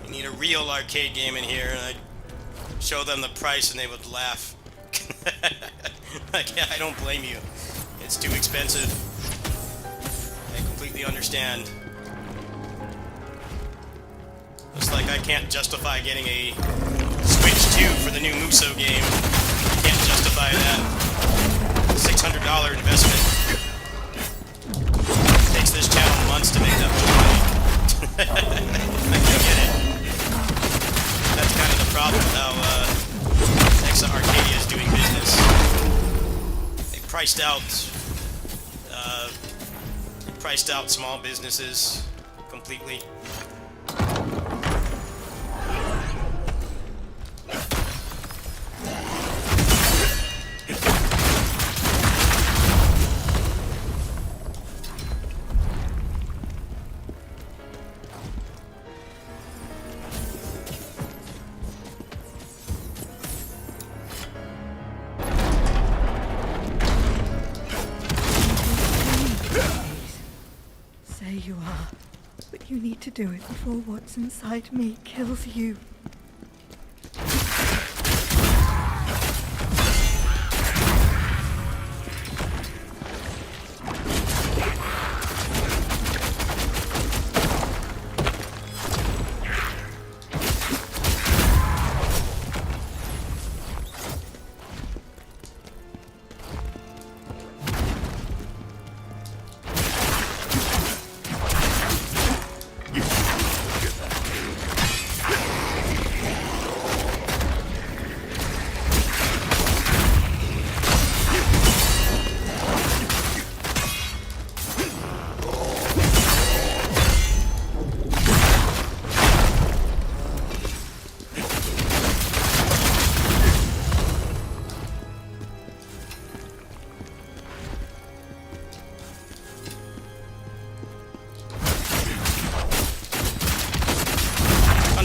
You need a real arcade game in here, and I'd show them the price and they would laugh. Like, yeah, I don't blame you. It's too expensive. I completely understand. Just like I can't justify getting a Switch 2 for the new Muso game. I can't justify that. $600 investment. It takes this channel months to make that much money. I can get it. That's kind of the problem with how Exa Arcadia is doing business. They priced out small businesses completely. Say you are, but you need to do it before what's inside me kills you.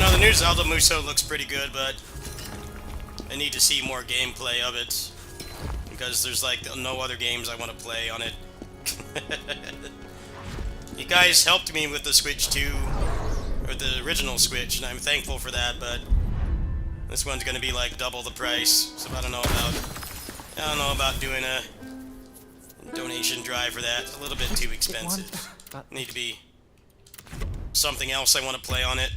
The new Zelda Muso looks pretty good, but I need to see more gameplay of it, because there's like no other games I want to play on it. You guys helped me with the Switch 2, or the original Switch, and I'm thankful for that, but this one's gonna be like double the price, so I don't know about doing a donation drive for that. It's a little bit too expensive. Need to be something else I want to play on it.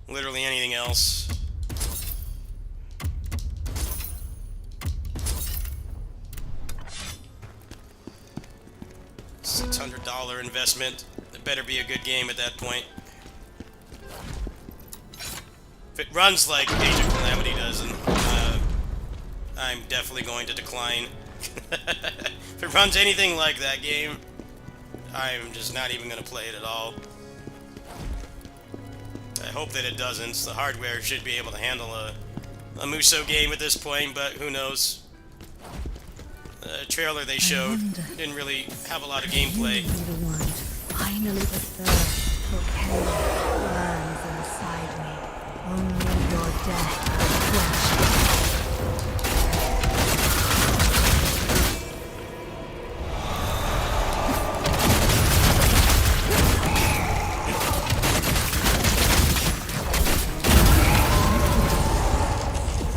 Literally anything else. $600 investment. It better be a good game at that point. If it runs like Age of Calamity does, then I'm definitely going to decline. If it runs anything like that game, I'm just not even going to play it at all. hope that it doesn't. The hardware should be able to handle a Muso game at this point, but who knows. The trailer they showed didn't really have a lot of gameplay. You be the one to finally the thirst for chaos burns inside me. Only your death can quench it.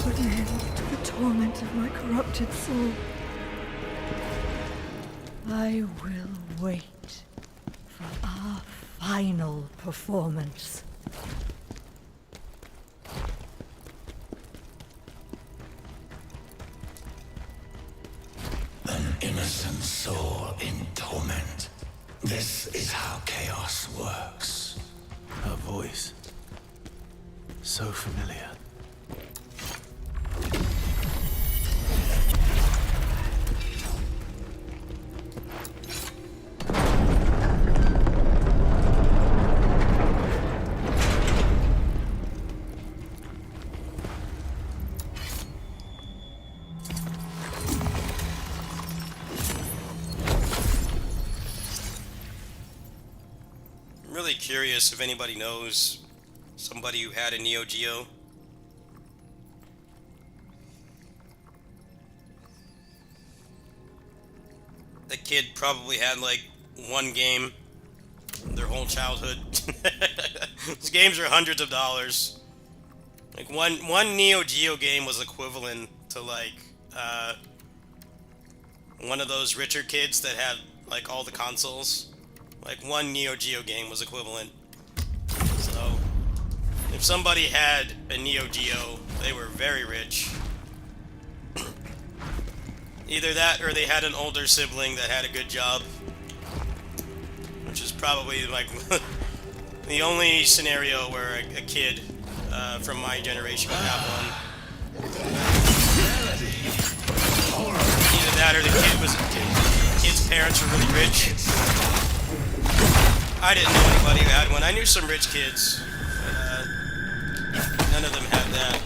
Put an end to the torment of my corrupted soul. I will wait for our final performance. An innocent soul in torment. This is how chaos works. Her voice. So familiar. I'm really curious if anybody knows somebody who had a Neo Geo. The kid probably had like one game their whole childhood. These games are hundreds of dollars. Like one Neo Geo game was equivalent to like one of those richer kids that had like all the consoles. Like one Neo Geo game was equivalent. So if somebody had a Neo Geo, they were very rich. Either that or they had an older sibling that had a good job. Which is probably like the only scenario where a kid from my generation would have one. Either that or the kid's parents were really rich. I didn't know anybody who had one. I knew some rich kids, but none of them had that.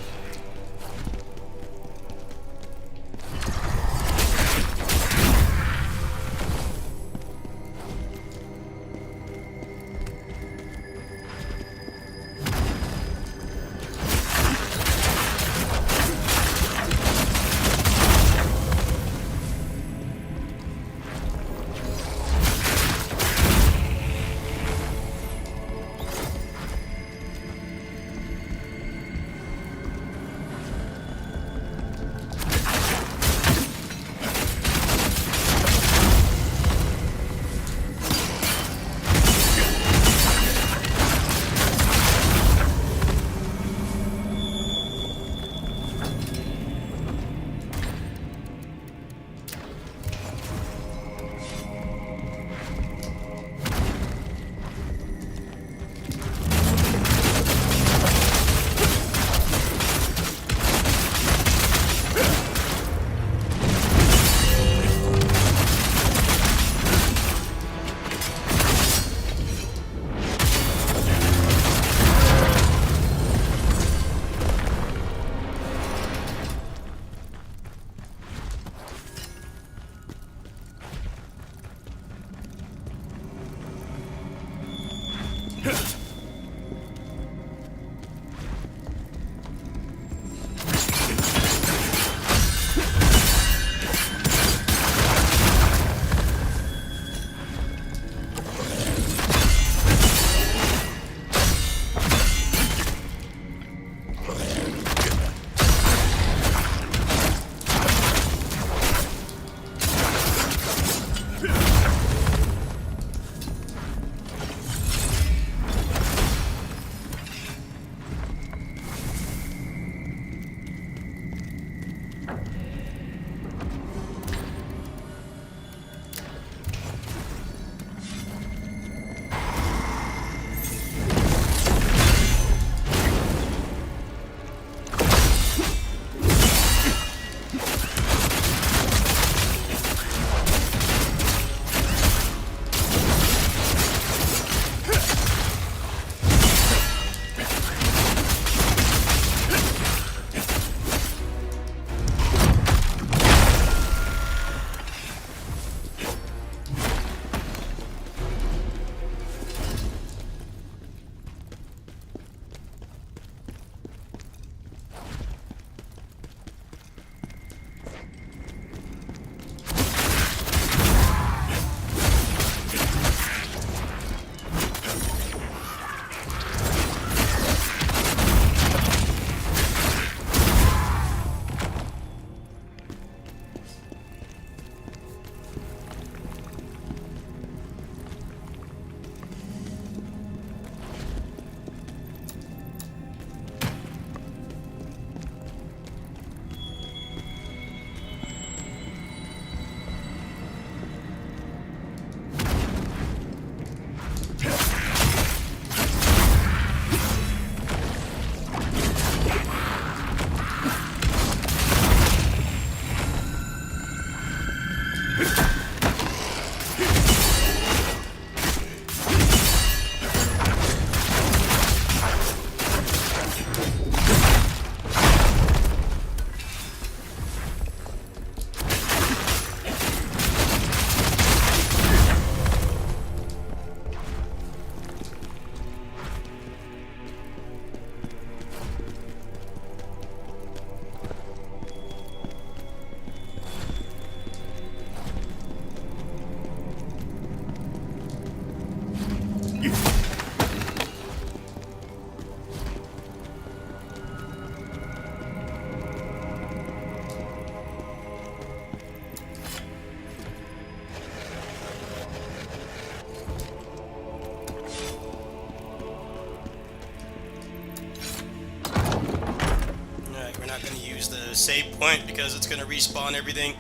not going to use the save point because it's going to respawn everything.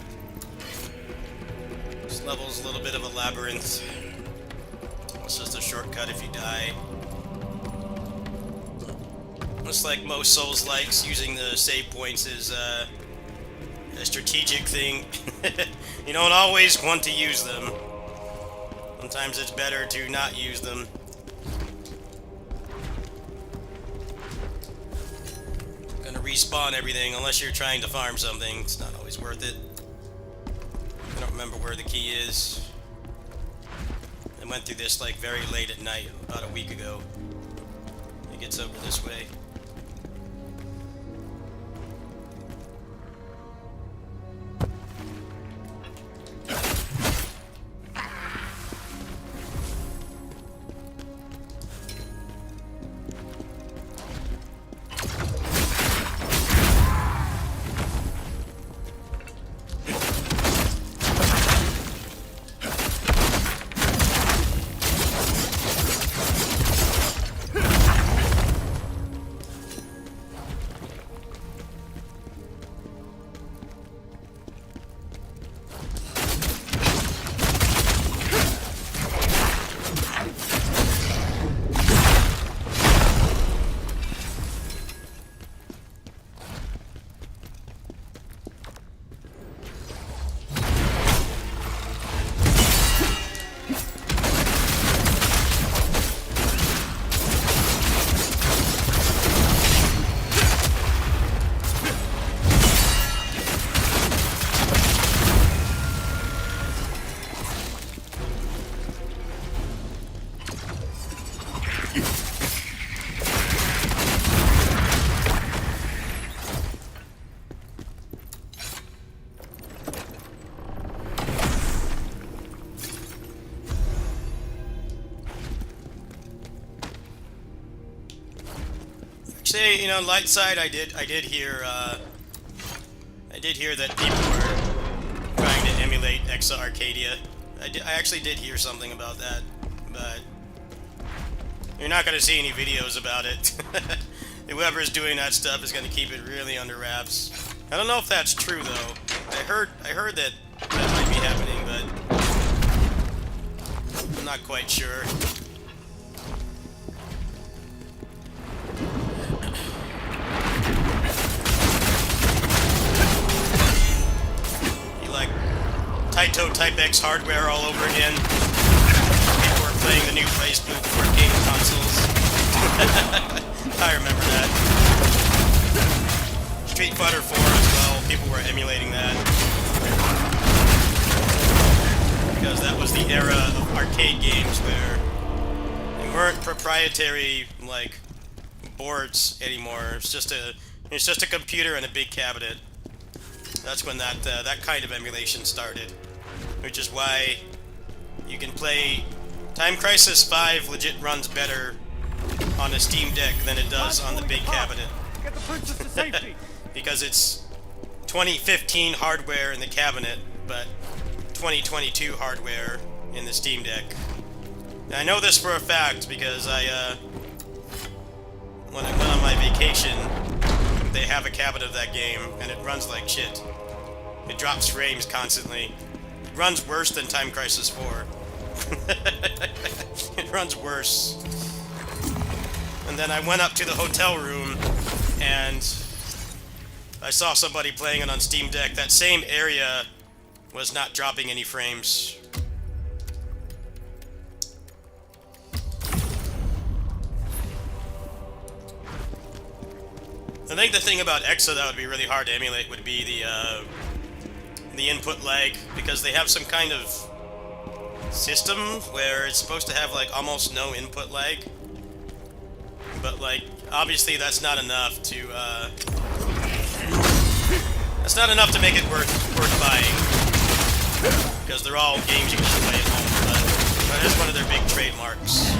This level's a little bit of a labyrinth. It's just a shortcut if you die. Just like most Souls-likes, using the save points is a strategic thing. You don't always want to use them. Sometimes it's better to not use them. Gonna respawn everything unless you're trying to farm something. It's not always worth it. I don't remember where the key is. I went through this like very late at night, about a week ago. It gets over this way. Say, you know, light side, I did hear that people were trying to emulate Exa Arcadia. I actually did hear something about that, but you're not going to see any videos about it. Whoever's doing that stuff is going to keep it really under wraps. I don't know if that's true though. I heard that might be happening, but I'm not quite sure. Taito Type X hardware all over again. People were playing the new PlayStation 4 game consoles. I remember that. Street Fighter 4 as well. People were emulating that. Because that was the era of arcade games where they weren't proprietary like boards anymore. It's just a computer and a big cabinet. That's when that kind of emulation started, which is why you can play Time Crisis 5 legit runs better on a Steam Deck than it does on the big cabinet. Get the princess to safety. Because it's 2015 hardware in the cabinet, but 2022 hardware in the Steam Deck. And I know this for a fact because when I went on my vacation, they have a cabinet of that game, and it runs like shit. It drops frames constantly. It runs worse than Time Crisis 4. It runs worse. And then I went up to the hotel room, and I saw somebody playing it on Steam Deck. That same area was not dropping any frames. I think the thing about Exa that would be really hard to emulate would be the input lag, because they have some kind of system where it's supposed to have like almost no input lag, but like obviously that's not enough to make it worth buying, because they're all games you can play at home, but that's one of their big trademarks.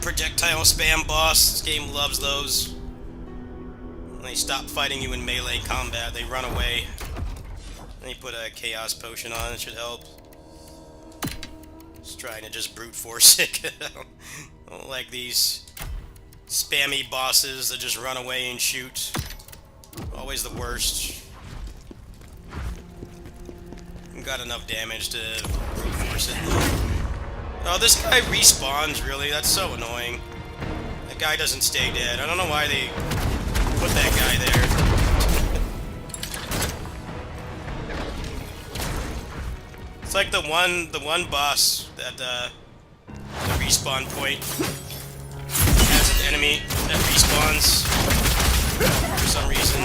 projectile spam boss. This game loves those. When they stop fighting you in melee combat, they run away. And you put a chaos potion on, it should help. Just trying to just brute force it. I don't like these spammy bosses that just run away and shoot. Always the worst. Got enough damage to brute force it. Oh, this guy respawns, really? That's so annoying. That guy doesn't stay dead. I don't know why they put that guy there. It's like the one boss that the respawn point has an enemy that respawns for some reason.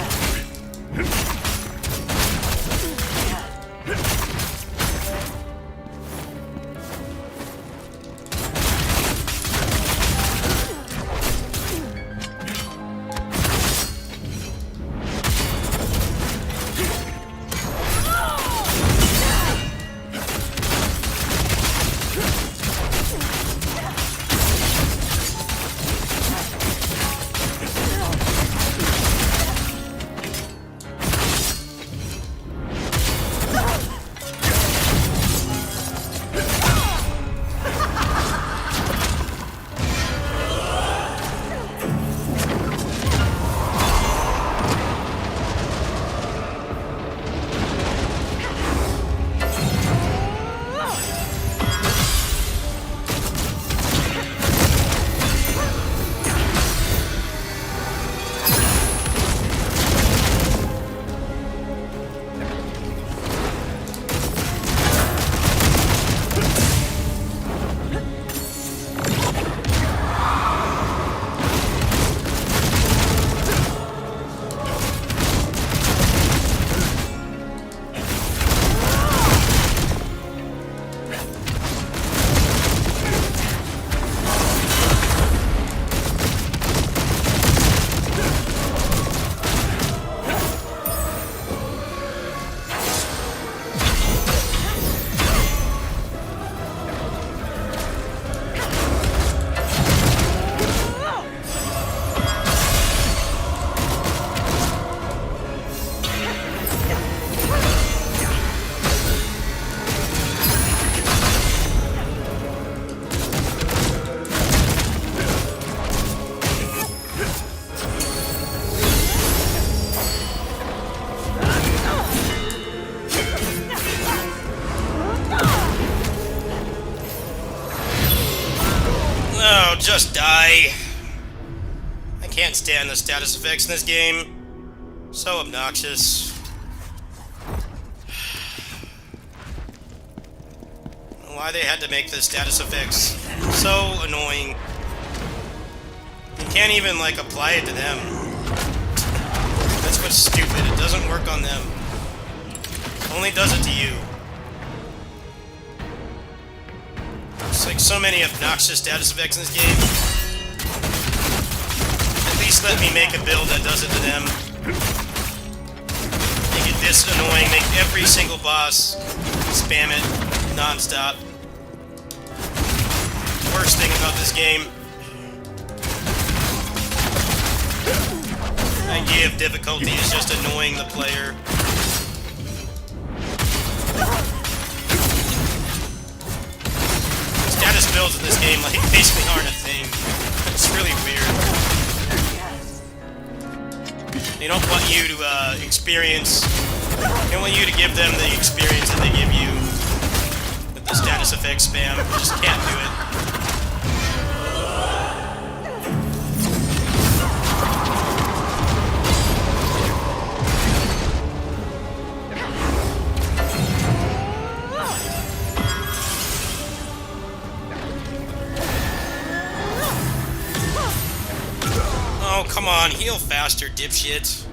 Just die. I can't stand the status effects in this game. So obnoxious. Why they had to make the status effects so annoying. You can't even, like, apply it to them. That's what's stupid. It doesn't work on them. It only does it to you. There's like so many obnoxious status effects in this game. At least let me make a build that does it to them. Make it this annoying, make every single boss spam it non-stop. Worst thing about this game. The idea of difficulty is just annoying the player. Status builds in this game, like, basically aren't a thing. It's really weird. They don't want you to experience. They don't want you to give them the experience that they give you with the status effect spam. You just can't do it. Oh, come on, heal faster, dipshit.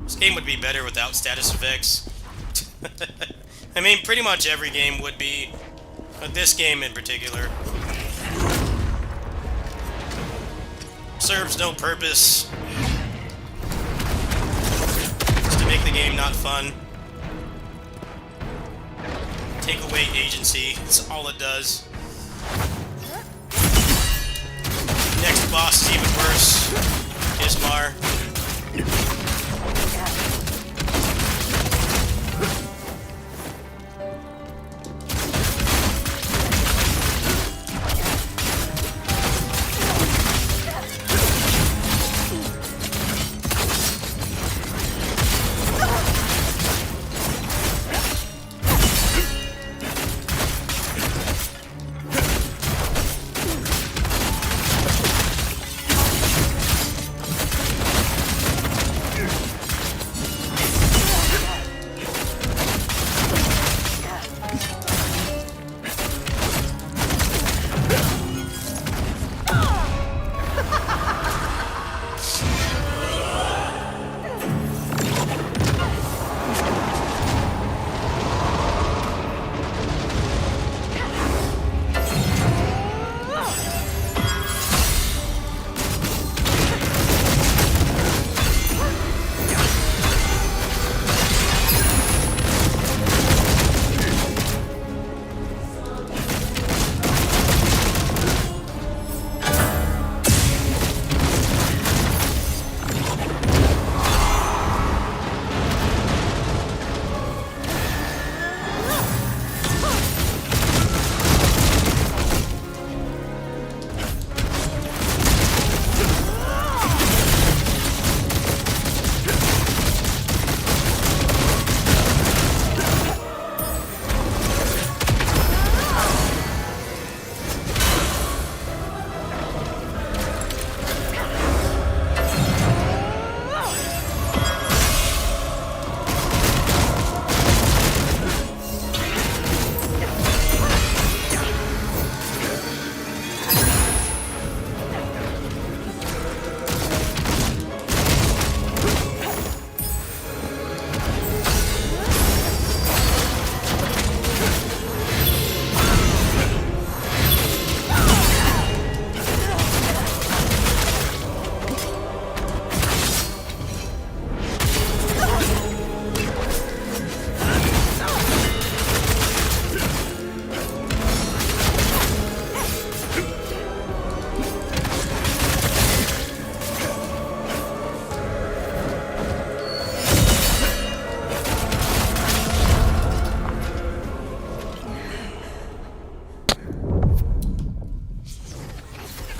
This game would be better without status effects. I mean, pretty much every game would be, but this game in particular serves no purpose. Just to make the game not fun. take away agency. That's all it does. Next boss is even worse. Ismar.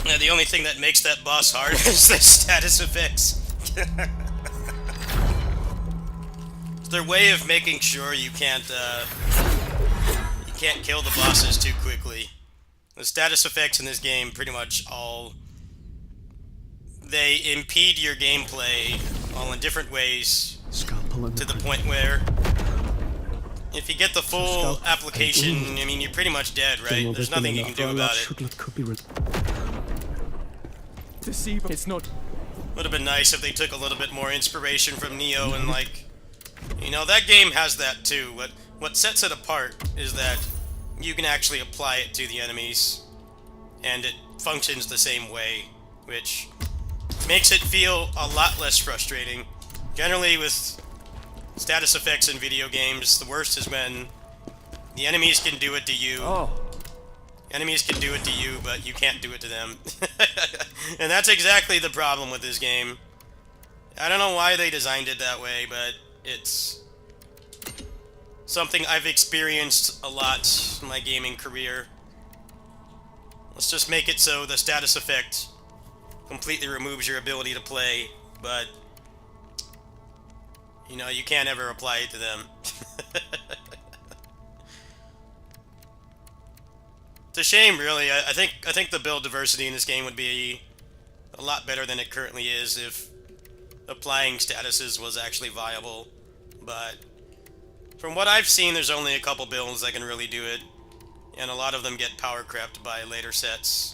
Yeah, the only thing that makes that boss hard is the status effects. It's their way of making sure you can't kill the bosses too quickly. The status effects in this game pretty much all... they impede your gameplay all in different ways to the point where if you get the full application, I mean, you're pretty much dead, right? There's nothing you can do about it. It's not. Would have been nice if they took a little bit more inspiration from Neo and, like, you know, that game has that too. What sets it apart is that you can actually apply it to the enemies and it functions the same way, which makes it feel a lot less frustrating. Generally with status effects in video games, the worst is when the enemies can do it to you. Enemies can do it to you, but you can't do it to them. And that's exactly the problem with this game. I don't know why they designed it that way, but it's something I've experienced a lot in my gaming career. Let's just make it so the status effect completely removes your ability to play, but you know, you can't ever apply it to them. It's a shame, really. I think the build diversity in this game would be a lot better than it currently is if applying statuses was actually viable. But from what I've seen, there's only a couple builds that can really do it, and a lot of them get power crept by later sets.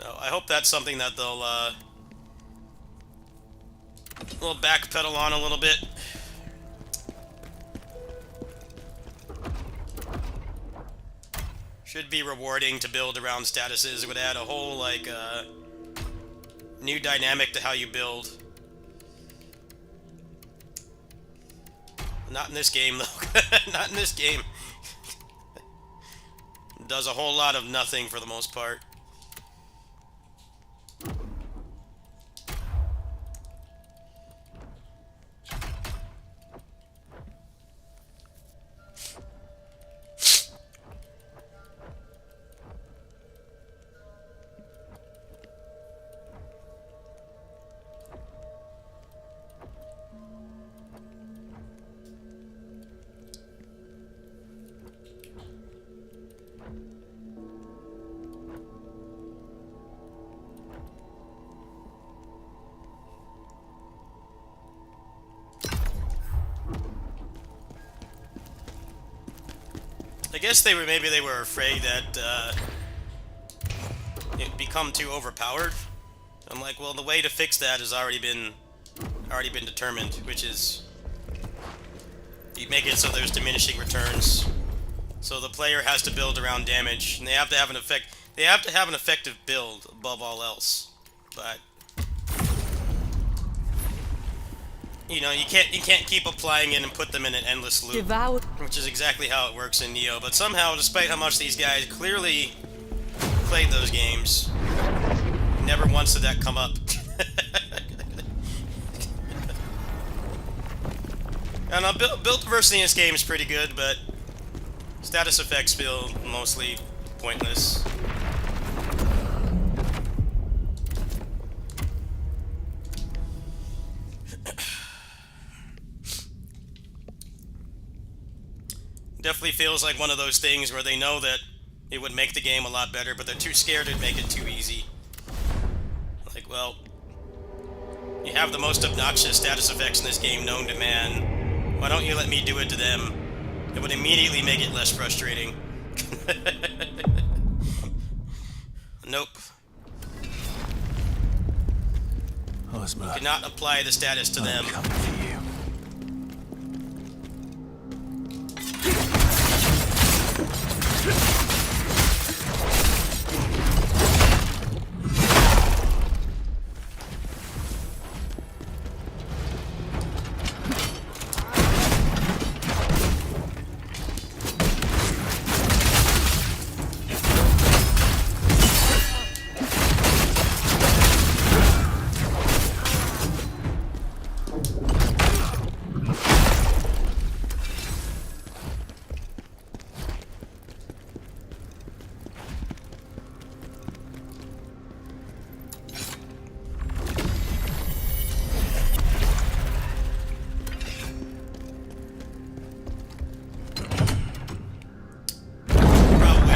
So I hope that's something that they'll backpedal on a little bit. Should be rewarding to build around statuses. It would add a whole, like, new dynamic to how you build. Not in this game, though. Not in this game. does a whole lot of nothing for the most part. I guess maybe they were afraid that it'd become too overpowered. I'm like, well, the way to fix that has already been determined, which is you make it so there's diminishing returns. So the player has to build around damage, and they have to have an effect. They have to have an effective build above all else. But you know, you can't keep applying it and put them in an endless loop, Devout. which is exactly how it works in Neo. But somehow, despite how much these guys clearly played those games, never once did that come up. And build diversity in this game is pretty good, but status effects feel mostly pointless. Definitely feels like one of those things where they know that it would make the game a lot better, but they're too scared to make it too easy. Like, well, you have the most obnoxious status effects in this game known to man. Why don't you let me do it to them? It would immediately make it less frustrating. Nope. Ozma, You cannot apply the status to I'm them. coming for you.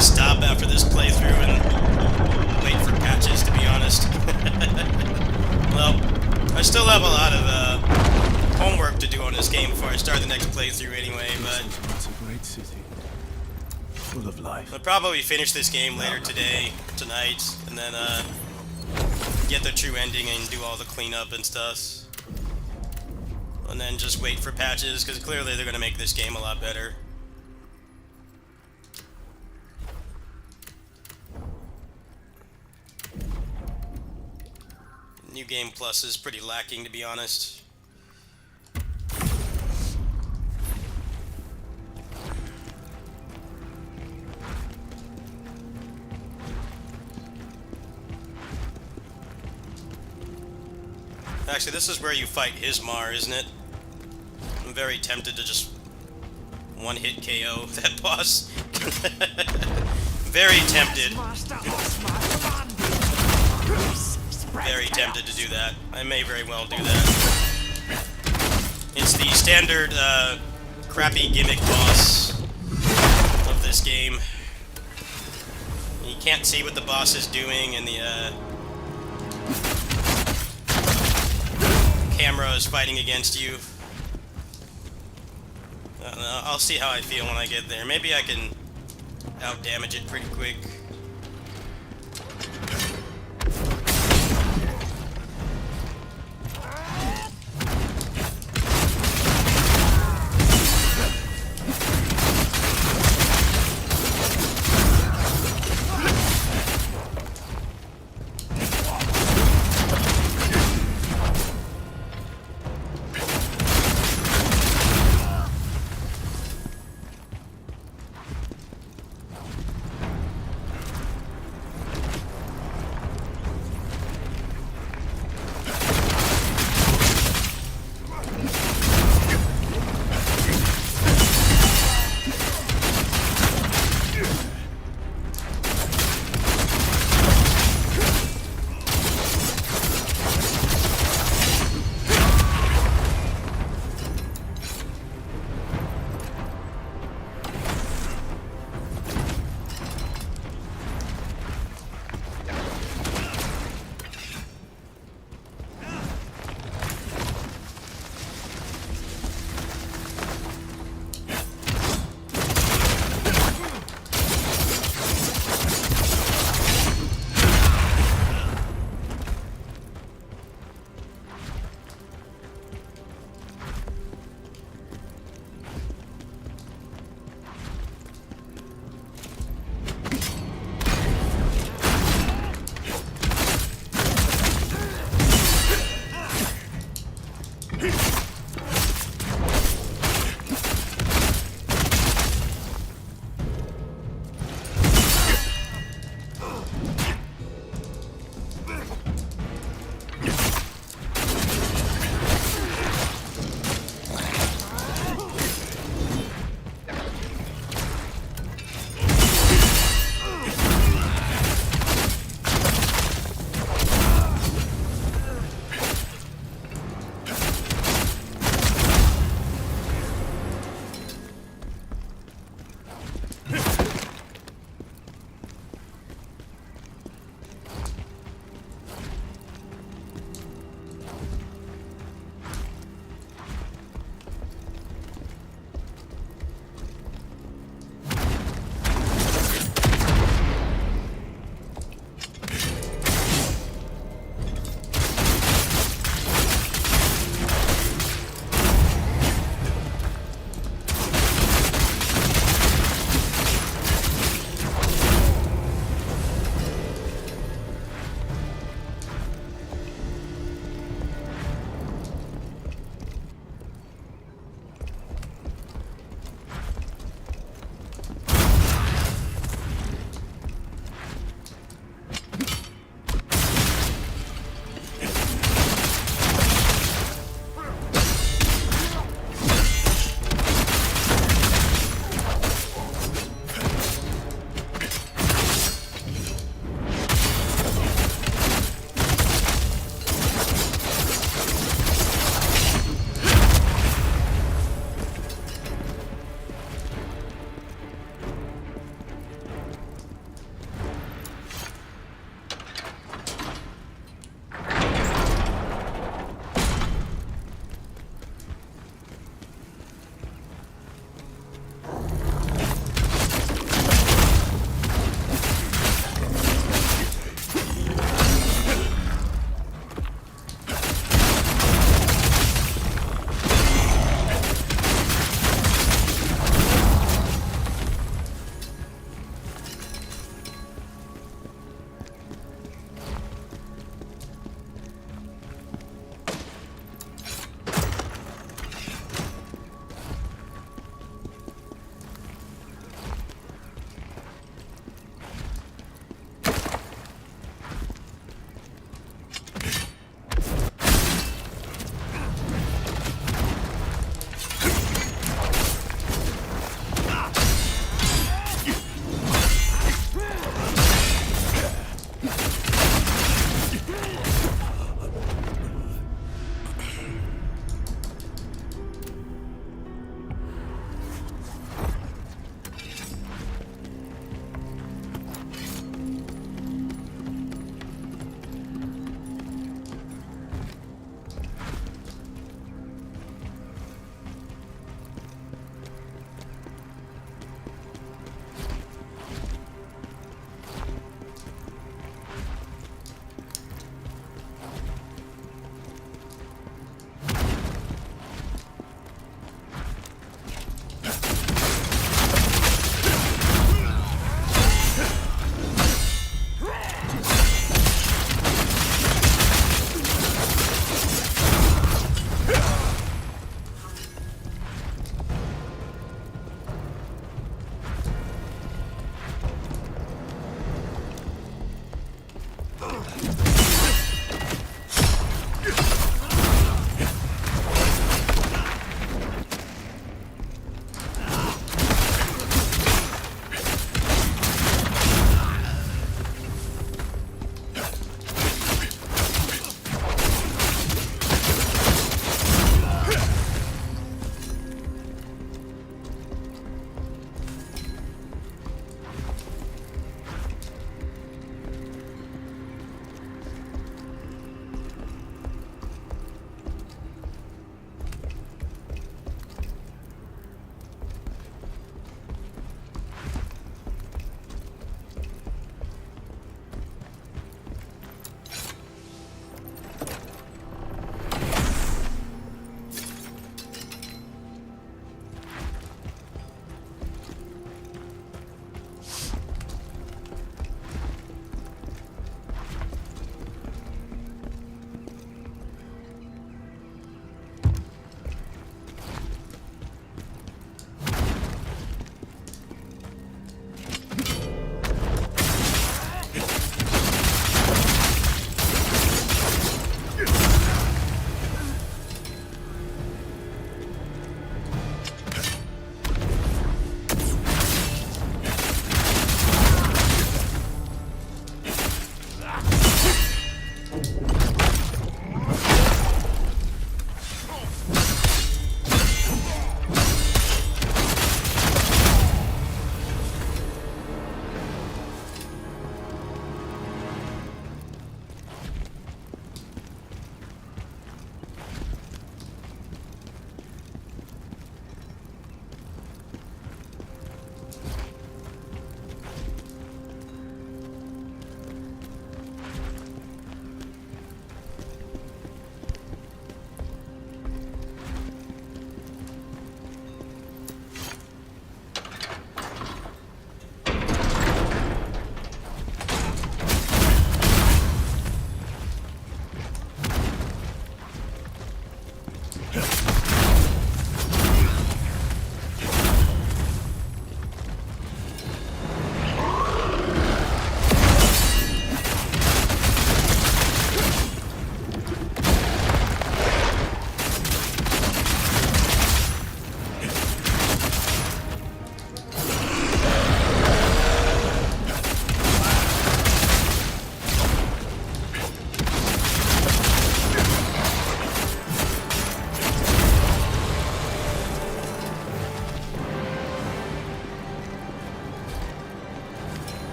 Stop after this playthrough and wait for patches, to be honest. Well, I still have a lot of homework to do on this game before I start the next playthrough anyway, but It's a great city, full of life. I'll probably finish this game later tonight, and then get the true ending and do all the cleanup and stuff. And then just wait for patches, because clearly they're going to make this game a lot better. New Game Plus is pretty lacking, to be honest. Actually, this is where you fight Ismar, isn't it? I'm very tempted to just one-hit KO that boss. Very tempted. Very tempted to do that. I may very well do that. It's the standard crappy gimmick boss of this game. You can't see what the boss is doing, and the camera is fighting against you. I don't know. I'll see how I feel when I get there. Maybe I can out-damage it pretty quick.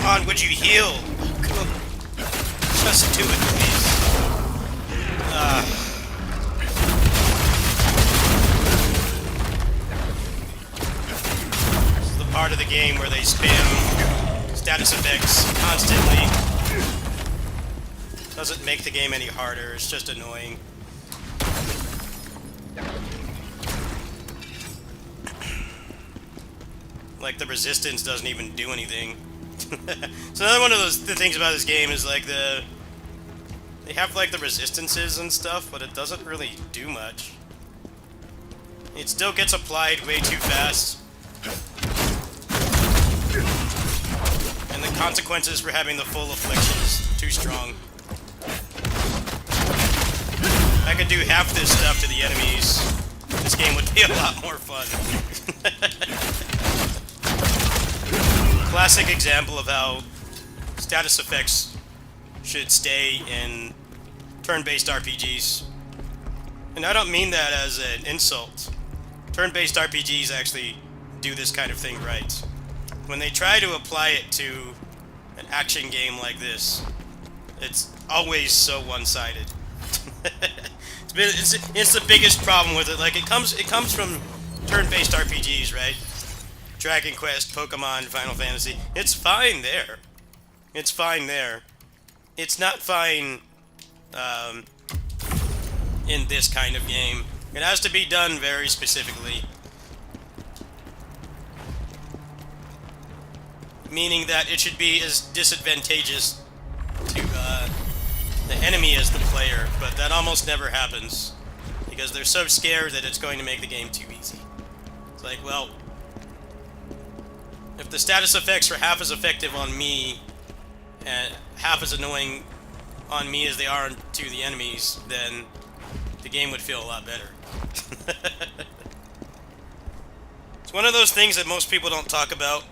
Come on, would you heal? Just do it, please. This is the part of the game where they spam status effects constantly. Doesn't make the game any harder, it's just annoying. Like, the resistance doesn't even do anything. So another one of the things about this game is like they have like the resistances and stuff, but it doesn't really do much. It still gets applied way too fast. And the consequences for having the full affliction is too strong. If I could do half this stuff to the enemies, this game would be a lot more fun. Classic example of how status effects should stay in turn-based RPGs. And I don't mean that as an insult. Turn-based RPGs actually do this kind of thing right. When they try to apply it to an action game like this, it's always so one-sided. It's the biggest problem with it. Like, it comes from turn-based RPGs, right? Dragon Quest, Pokemon, Final Fantasy. It's fine there. It's fine there. It's not fine in this kind of game. It has to be done very specifically. Meaning that it should be as disadvantageous to the enemy as the player, but that almost never happens. Because they're so scared that it's going to make the game too easy. It's like, well, if the status effects are half as effective on me and half as annoying on me as they are to the enemies, then the game would feel a lot better. It's one of those things that most people don't talk about.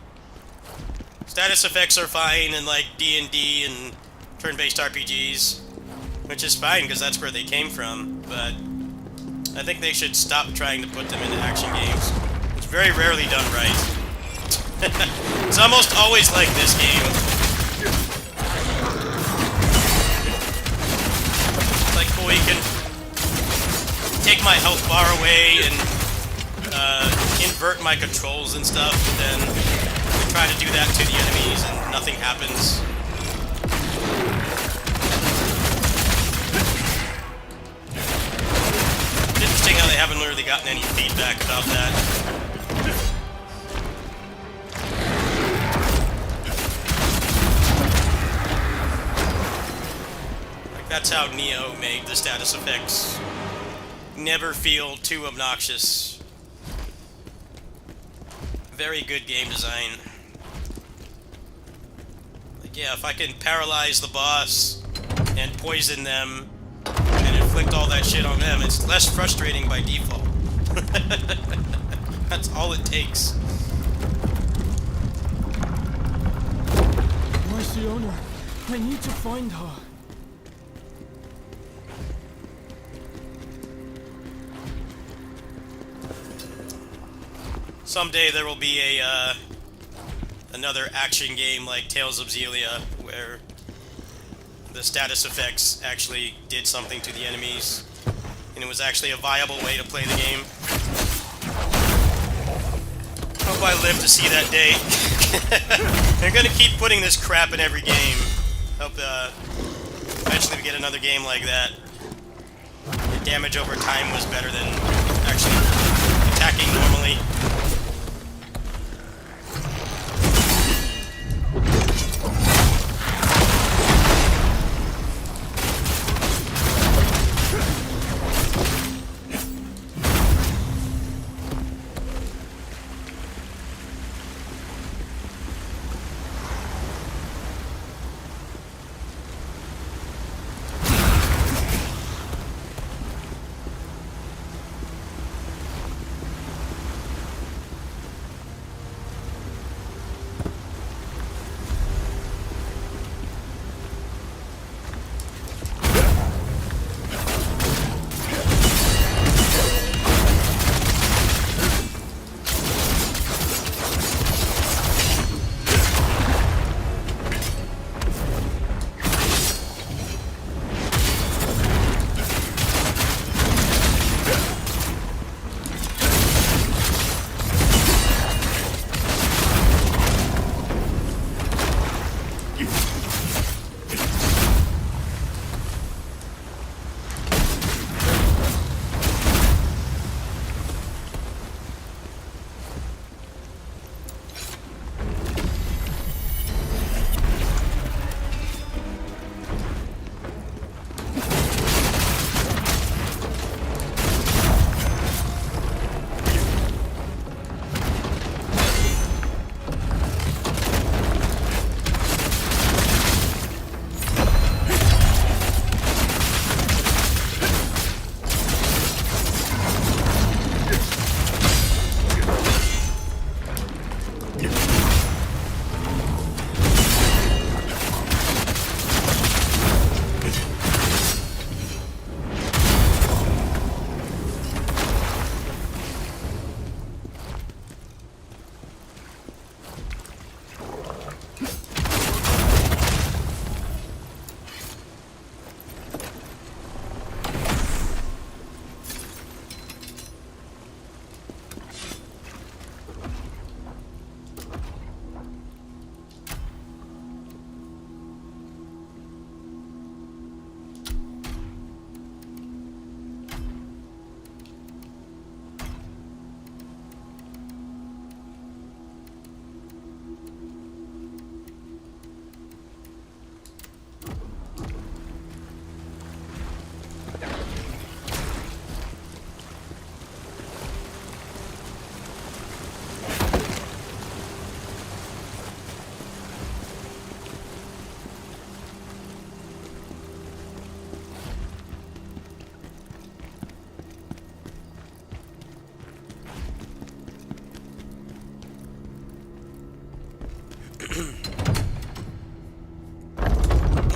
Status effects are fine in like D&D and turn-based RPGs, which is fine because that's where they came from, but I think they should stop trying to put them into action games. It's very rarely done right. It's almost always like this game. It's like, cool, you can take my health bar away and invert my controls and stuff, and then try to do that to the enemies and nothing happens. It's interesting how they haven't really gotten any feedback about that. That's how Neo made the status effects never feel too obnoxious. Very good game design. Like, yeah, if I can paralyze the boss and poison them and inflict all that shit on them, it's less frustrating by default. That's all it takes. Where's the owner? I need to find her. someday there will be a another action game like Tales of Xillia, where the status effects actually did something to the enemies, and it was actually a viable way to play the game. Hope I live to see that day. They're gonna keep putting this crap in every game. Hope eventually we get another game like that. The damage over time was better than actually attacking normally.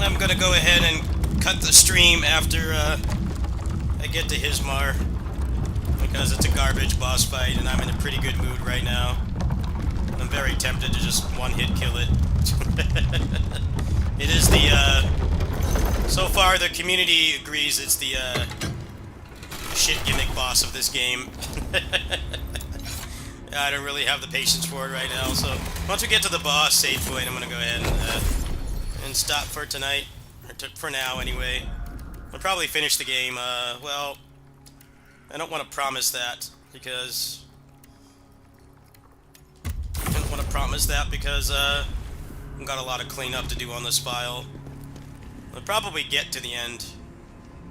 I'm gonna go ahead and cut the stream after I get to Hismar, because it's a garbage boss fight and I'm in a pretty good mood right now. I'm very tempted to just one-hit kill it. It is the, so far the community agrees it's the shit gimmick boss of this game. I don't really have the patience for it right now, so once we get to the boss save point, I'm gonna go ahead and stop for tonight, or for now anyway. I'll probably finish the game. Well, I don't want to promise that because I've got a lot of cleanup to do on this file. I'll probably get to the end,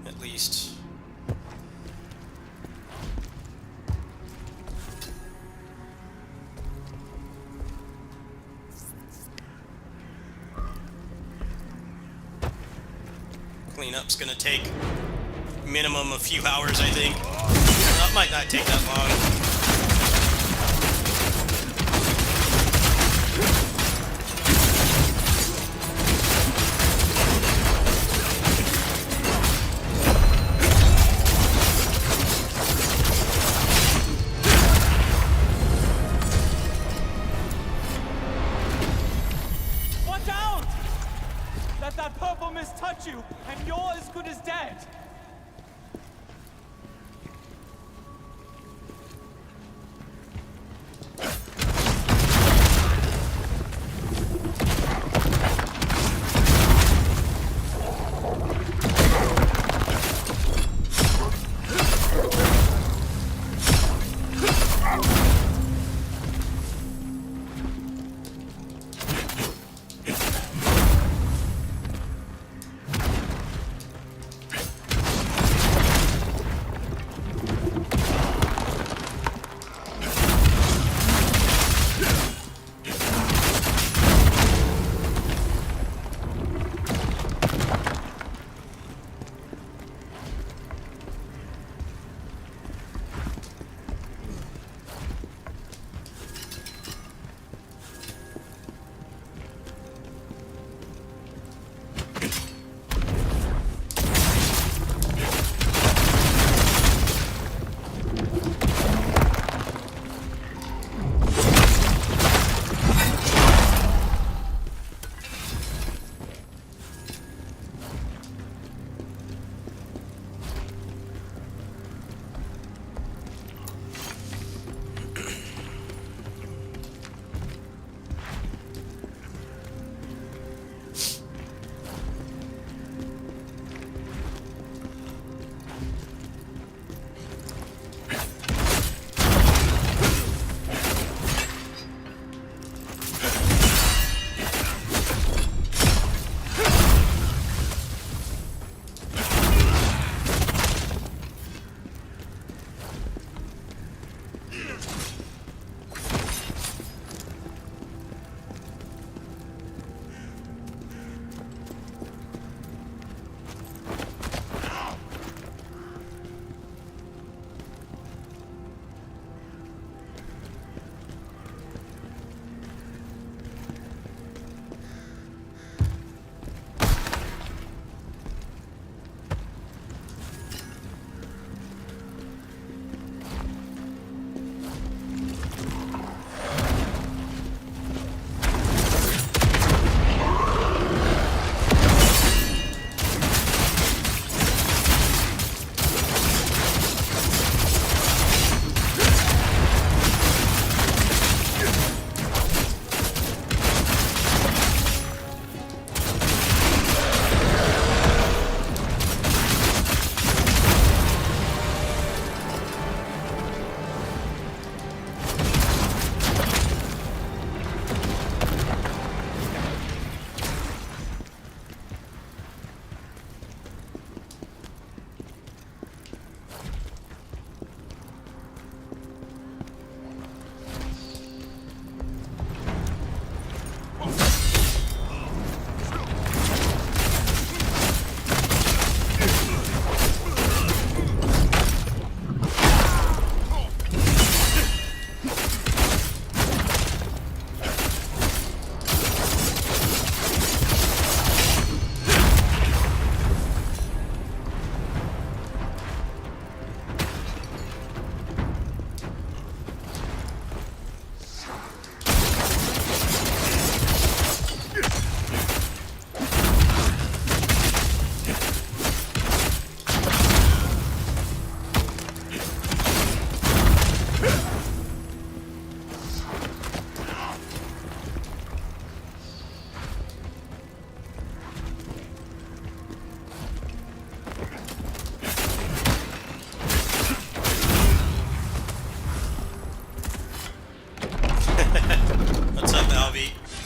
at least. Cleanup's gonna take minimum a few hours, I think. That might not take that long.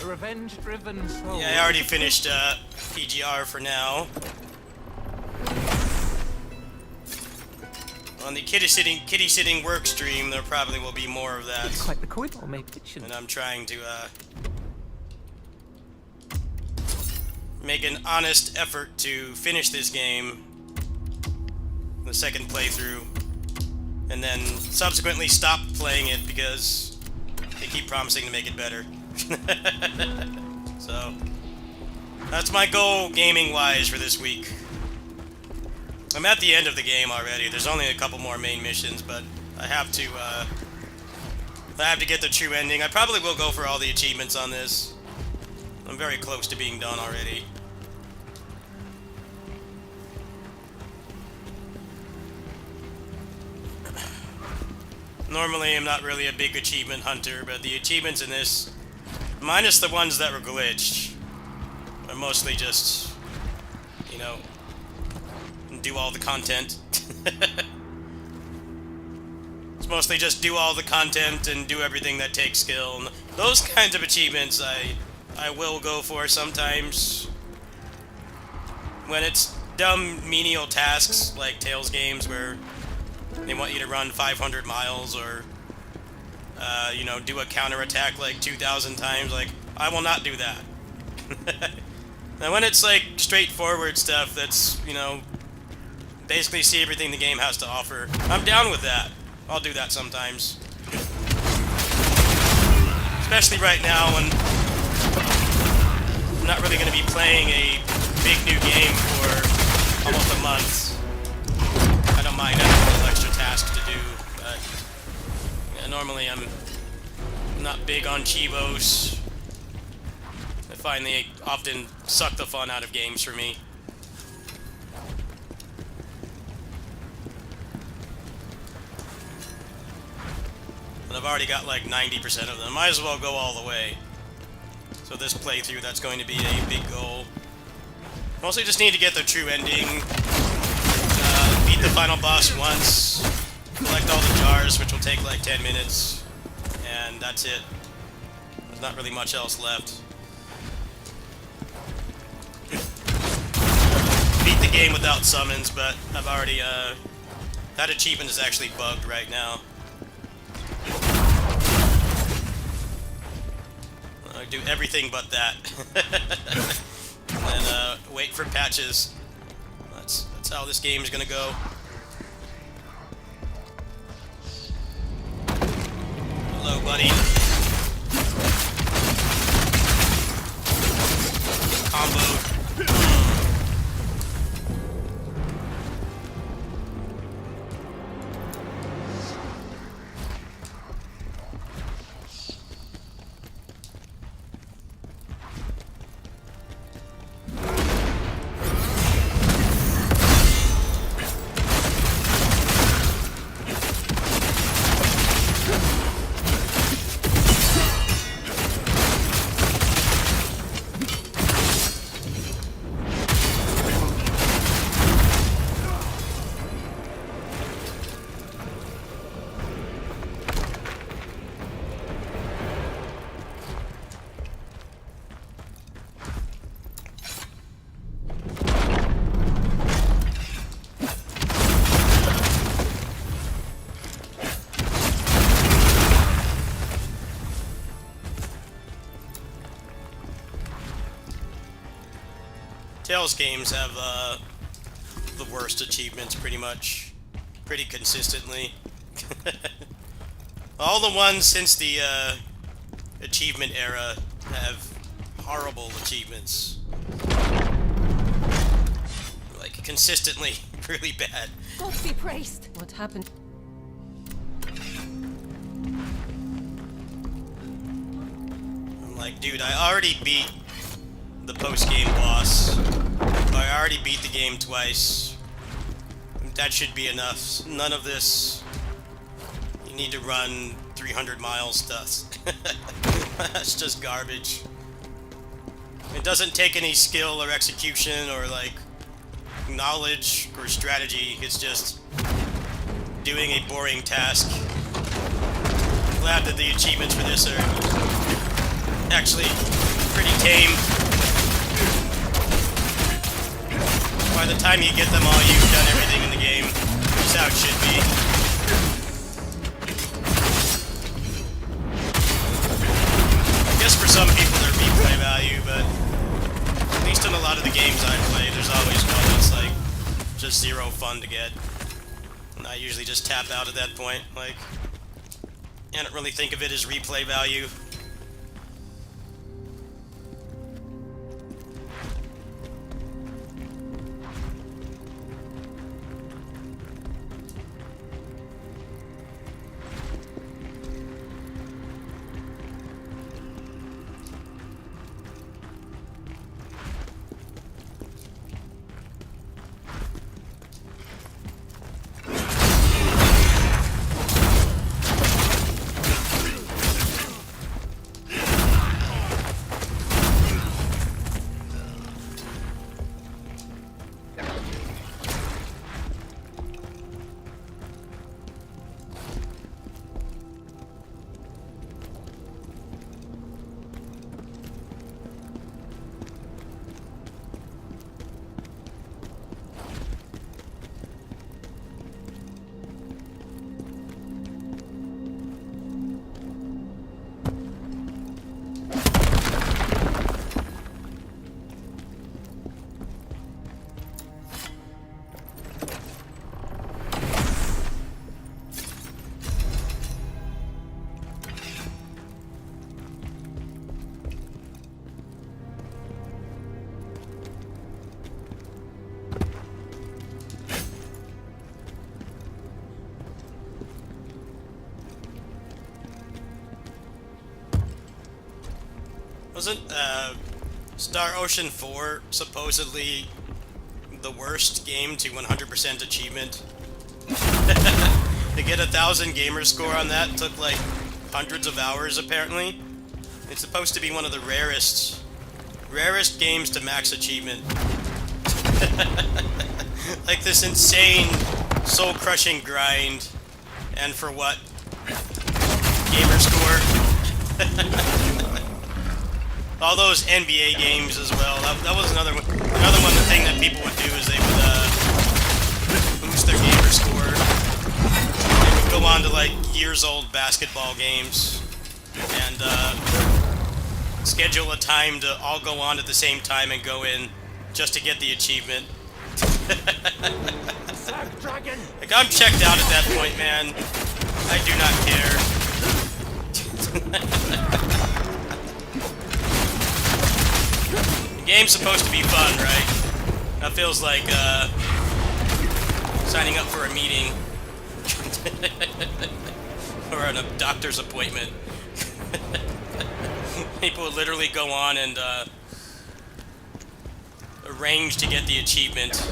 Revenge-driven soul. Yeah, I already finished PGR for now. On the kitty sitting work stream, there probably will be more of that. Quite the coin, or maybe it should. And I'm trying to make an honest effort to finish this game, the second playthrough, and then subsequently stop playing it because they keep promising to make it better. So that's my goal gaming-wise for this week. I'm at the end of the game already. There's only a couple more main missions, but I have to get the true ending. I probably will go for all the achievements on this. I'm very close to being done already. Normally, I'm not really a big achievement hunter, but the achievements in this, minus the ones that were glitched, are mostly just, you know, do all the content. It's mostly just do all the content and do everything that takes skill. And those kinds of achievements I will go for sometimes. When it's dumb menial tasks like Tales games where they want you to run 500 miles or you know, do a counterattack like 2,000 times, like, I will not do that. Now when it's like straightforward stuff that's, you know, basically see everything the game has to offer, I'm down with that. I'll do that sometimes. Especially right now when I'm not really going to be playing a big new game for almost a month. I don't mind having a little extra tasks to do, but yeah, normally I'm not big on Chivos. I find they often suck the fun out of games for me. And I've already got like 90% of them. Might as well go all the way. So this playthrough, that's going to be a big goal. Mostly just need to get the true ending. Beat the final boss once. Collect all the jars, which will take like 10 minutes. And that's it. There's not really much else left. Beat the game without summons, but I've already, that achievement is actually bugged right now. I do everything but that. And wait for patches. That's how this game is gonna go. Hello, buddy. Combo. Tales games have the worst achievements pretty much, pretty consistently. All the ones since the achievement era have horrible achievements. Like, consistently really bad. God be praised. What happened? I'm like, dude, I already beat the post-game boss. I already beat the game twice. That should be enough. None of this. You need to run 300 miles stuff. That's just garbage. It doesn't take any skill or execution or like knowledge or strategy. It's just doing a boring task. I'm glad that the achievements for this are actually pretty tame. By the time you get them all, you've done everything in the game. That's how it should be. I guess for some people they're replay value, but at least in a lot of the games I play, there's always one that's like just zero fun to get. And I usually just tap out at that point. Like, I don't really think of it as replay value. Wasn't Star Ocean 4 supposedly the worst game to 100% achievement? To get 1,000 gamer score on that took like hundreds of hours apparently. It's supposed to be one of the rarest games to max achievement. Like this insane soul-crushing grind, and for what? Gamer score. All those NBA games as well. That was another one. The thing that people would do is they would boost their gamer score. They would go on to like years old basketball games and schedule a time to all go on at the same time and go in just to get the achievement. Like, I'm checked out at that point, man. I do not care. The game's supposed to be fun, right? That feels like signing up for a meeting. Or a doctor's appointment. People would literally go on and arrange to get the achievement.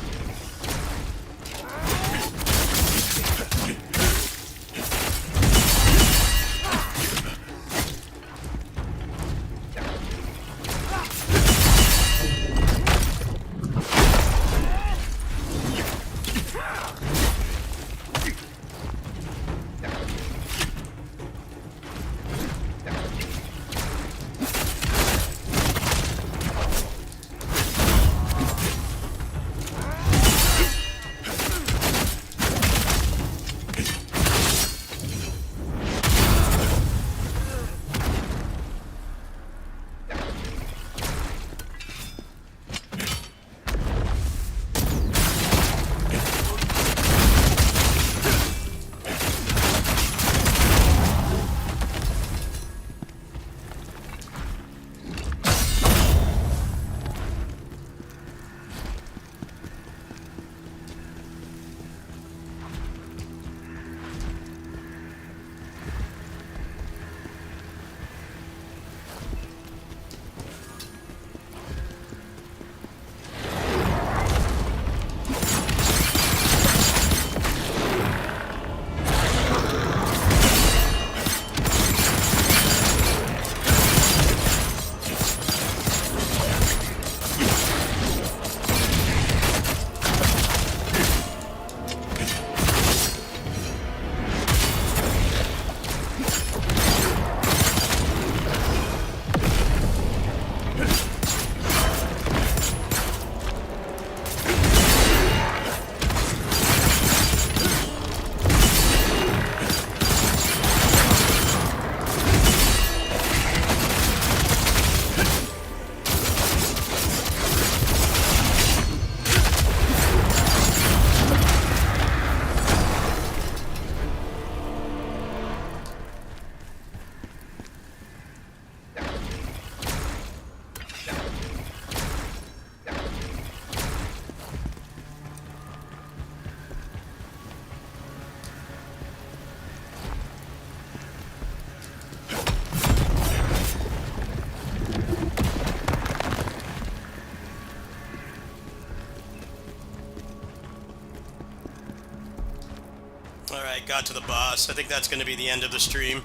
Alright, got to the boss. I think that's going to be the end of the stream.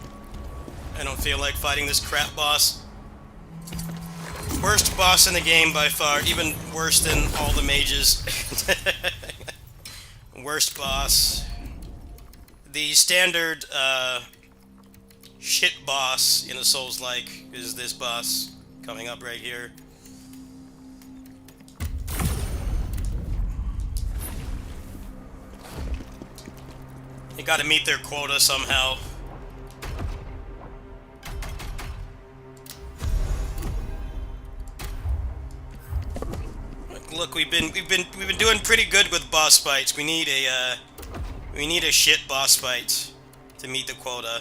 I don't feel like fighting this crap boss. Worst boss in the game by far, even worse than all the mages. Worst boss. The standard shit boss in a Souls-like is this boss coming up right here. You gotta meet their quota somehow. Look, we've been doing pretty good with boss fights. We need a shit boss fight to meet the quota.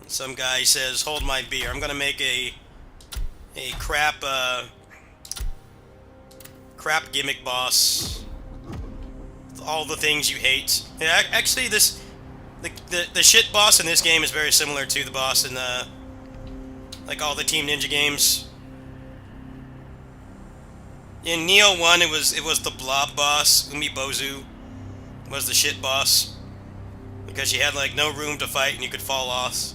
Some guy says, "Hold my beer." I'm gonna make a crap gimmick boss. All the things you hate. Yeah, actually, the shit boss in this game is very similar to the boss in like all the Team Ninja games. In Neo 1, it was the blob boss. Umibozu was the shit boss because she had like no room to fight and you could fall off.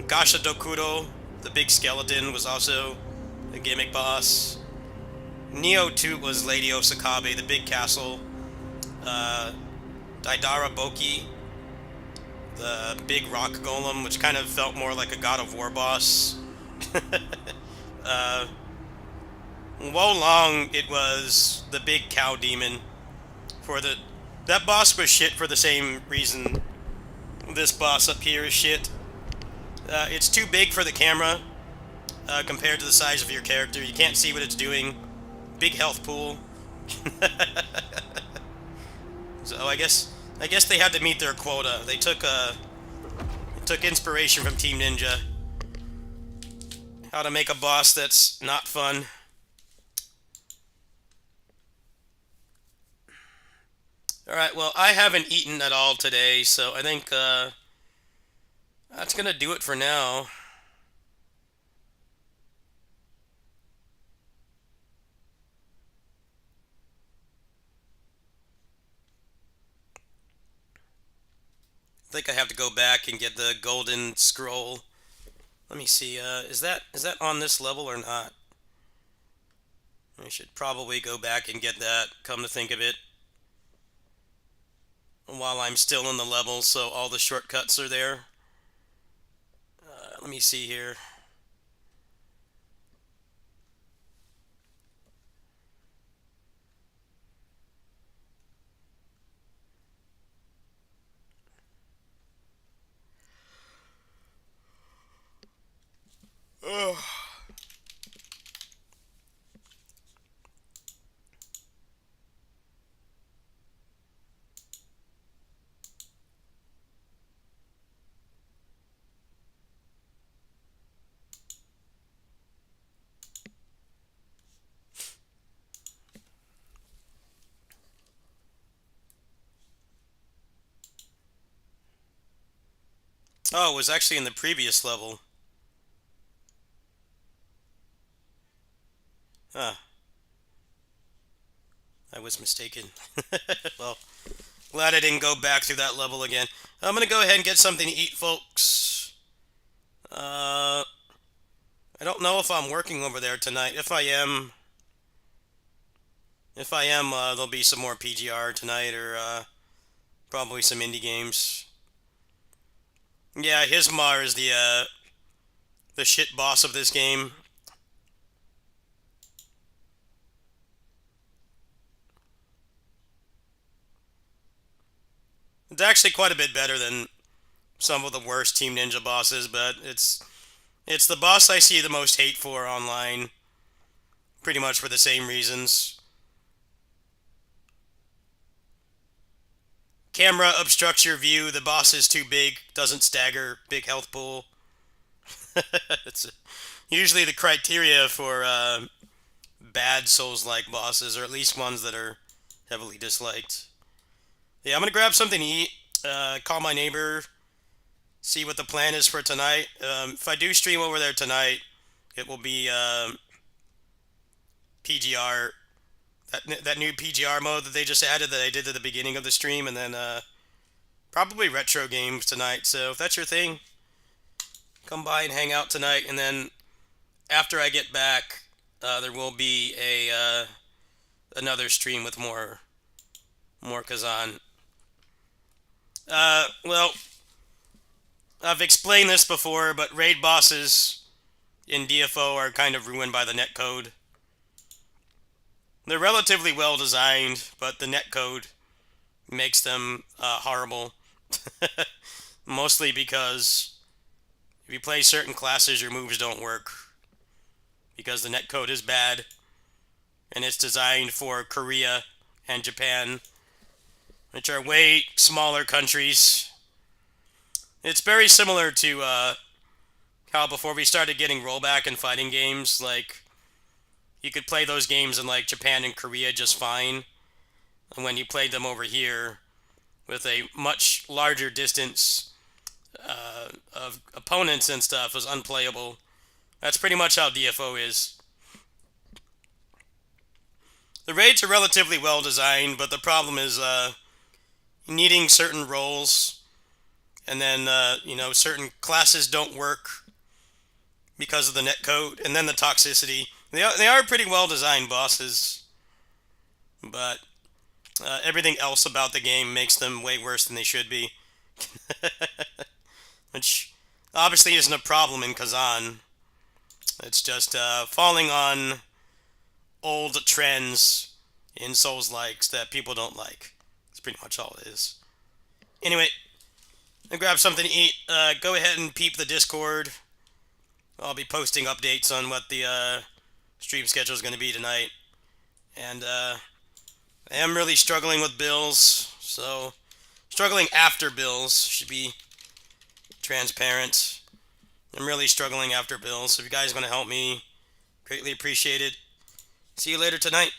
Gasha Dokuro, the big skeleton, was also a gimmick boss. Neo 2 was Lady Osakabe, the big castle. Daidara Boki, the big rock golem, which kind of felt more like a God of War boss. Wo Long, it was the big cow demon For the... That boss was shit for the same reason this boss up here is shit. It's too big for the camera compared to the size of your character. You can't see what it's doing. Big health pool. So I guess they had to meet their quota. They took inspiration from Team Ninja. How to make a boss that's not fun. Alright, well, I haven't eaten at all today, so I think that's gonna do it for now. I think I have to go back and get the golden scroll. Let me see, is that on this level or not? I should probably go back and get that, come to think of it. While I'm still in the level, so all the shortcuts are there. Let me see here. Ugh. Oh, it was actually in the previous level. Huh. I was mistaken. Well, glad I didn't go back through that level again. I'm gonna go ahead and get something to eat, folks. I don't know if I'm working over there tonight. If I am, there'll be some more PGR tonight, or probably some indie games. Yeah, Hismar is the shit boss of this game. It's actually quite a bit better than some of the worst Team Ninja bosses, but it's the boss I see the most hate for online, pretty much for the same reasons. Camera obstructs your view, the boss is too big, doesn't stagger, big health pool. It's usually the criteria for bad Souls-like bosses, or at least ones that are heavily disliked. Yeah, I'm gonna grab something to eat, call my neighbor, see what the plan is for tonight. If I do stream over there tonight, it will be PGR, that new PGR mode that they just added that I did at the beginning of the stream, and then probably retro games tonight. So if that's your thing, come by and hang out tonight, and then after I get back, there will be a another stream with more Khazan. Well, I've explained this before, but raid bosses in DFO are kind of ruined by the netcode. They're relatively well designed, but the netcode makes them horrible. Mostly because if you play certain classes, your moves don't work. Because the netcode is bad, and it's designed for Korea and Japan, which are way smaller countries. It's very similar to how before we started getting rollback in fighting games, like, you could play those games in, like, Japan and Korea just fine. And when you played them over here, with a much larger distance of opponents and stuff, it was unplayable. That's pretty much how DFO is. The raids are relatively well designed, but the problem is needing certain roles, and then, you know, certain classes don't work because of the netcode, and then the toxicity. They are pretty well designed bosses, but everything else about the game makes them way worse than they should be. Which obviously isn't a problem in Khazan. It's just falling on old trends in Souls-likes that people don't like. That's pretty much all it is. Anyway, I grab something to eat. Go ahead and peep the Discord. I'll be posting updates on what the stream schedule is going to be tonight. And I am really struggling with bills, so struggling after bills, should be transparent. I'm really struggling after bills, so if you guys want to help me, greatly appreciate it. See you later tonight.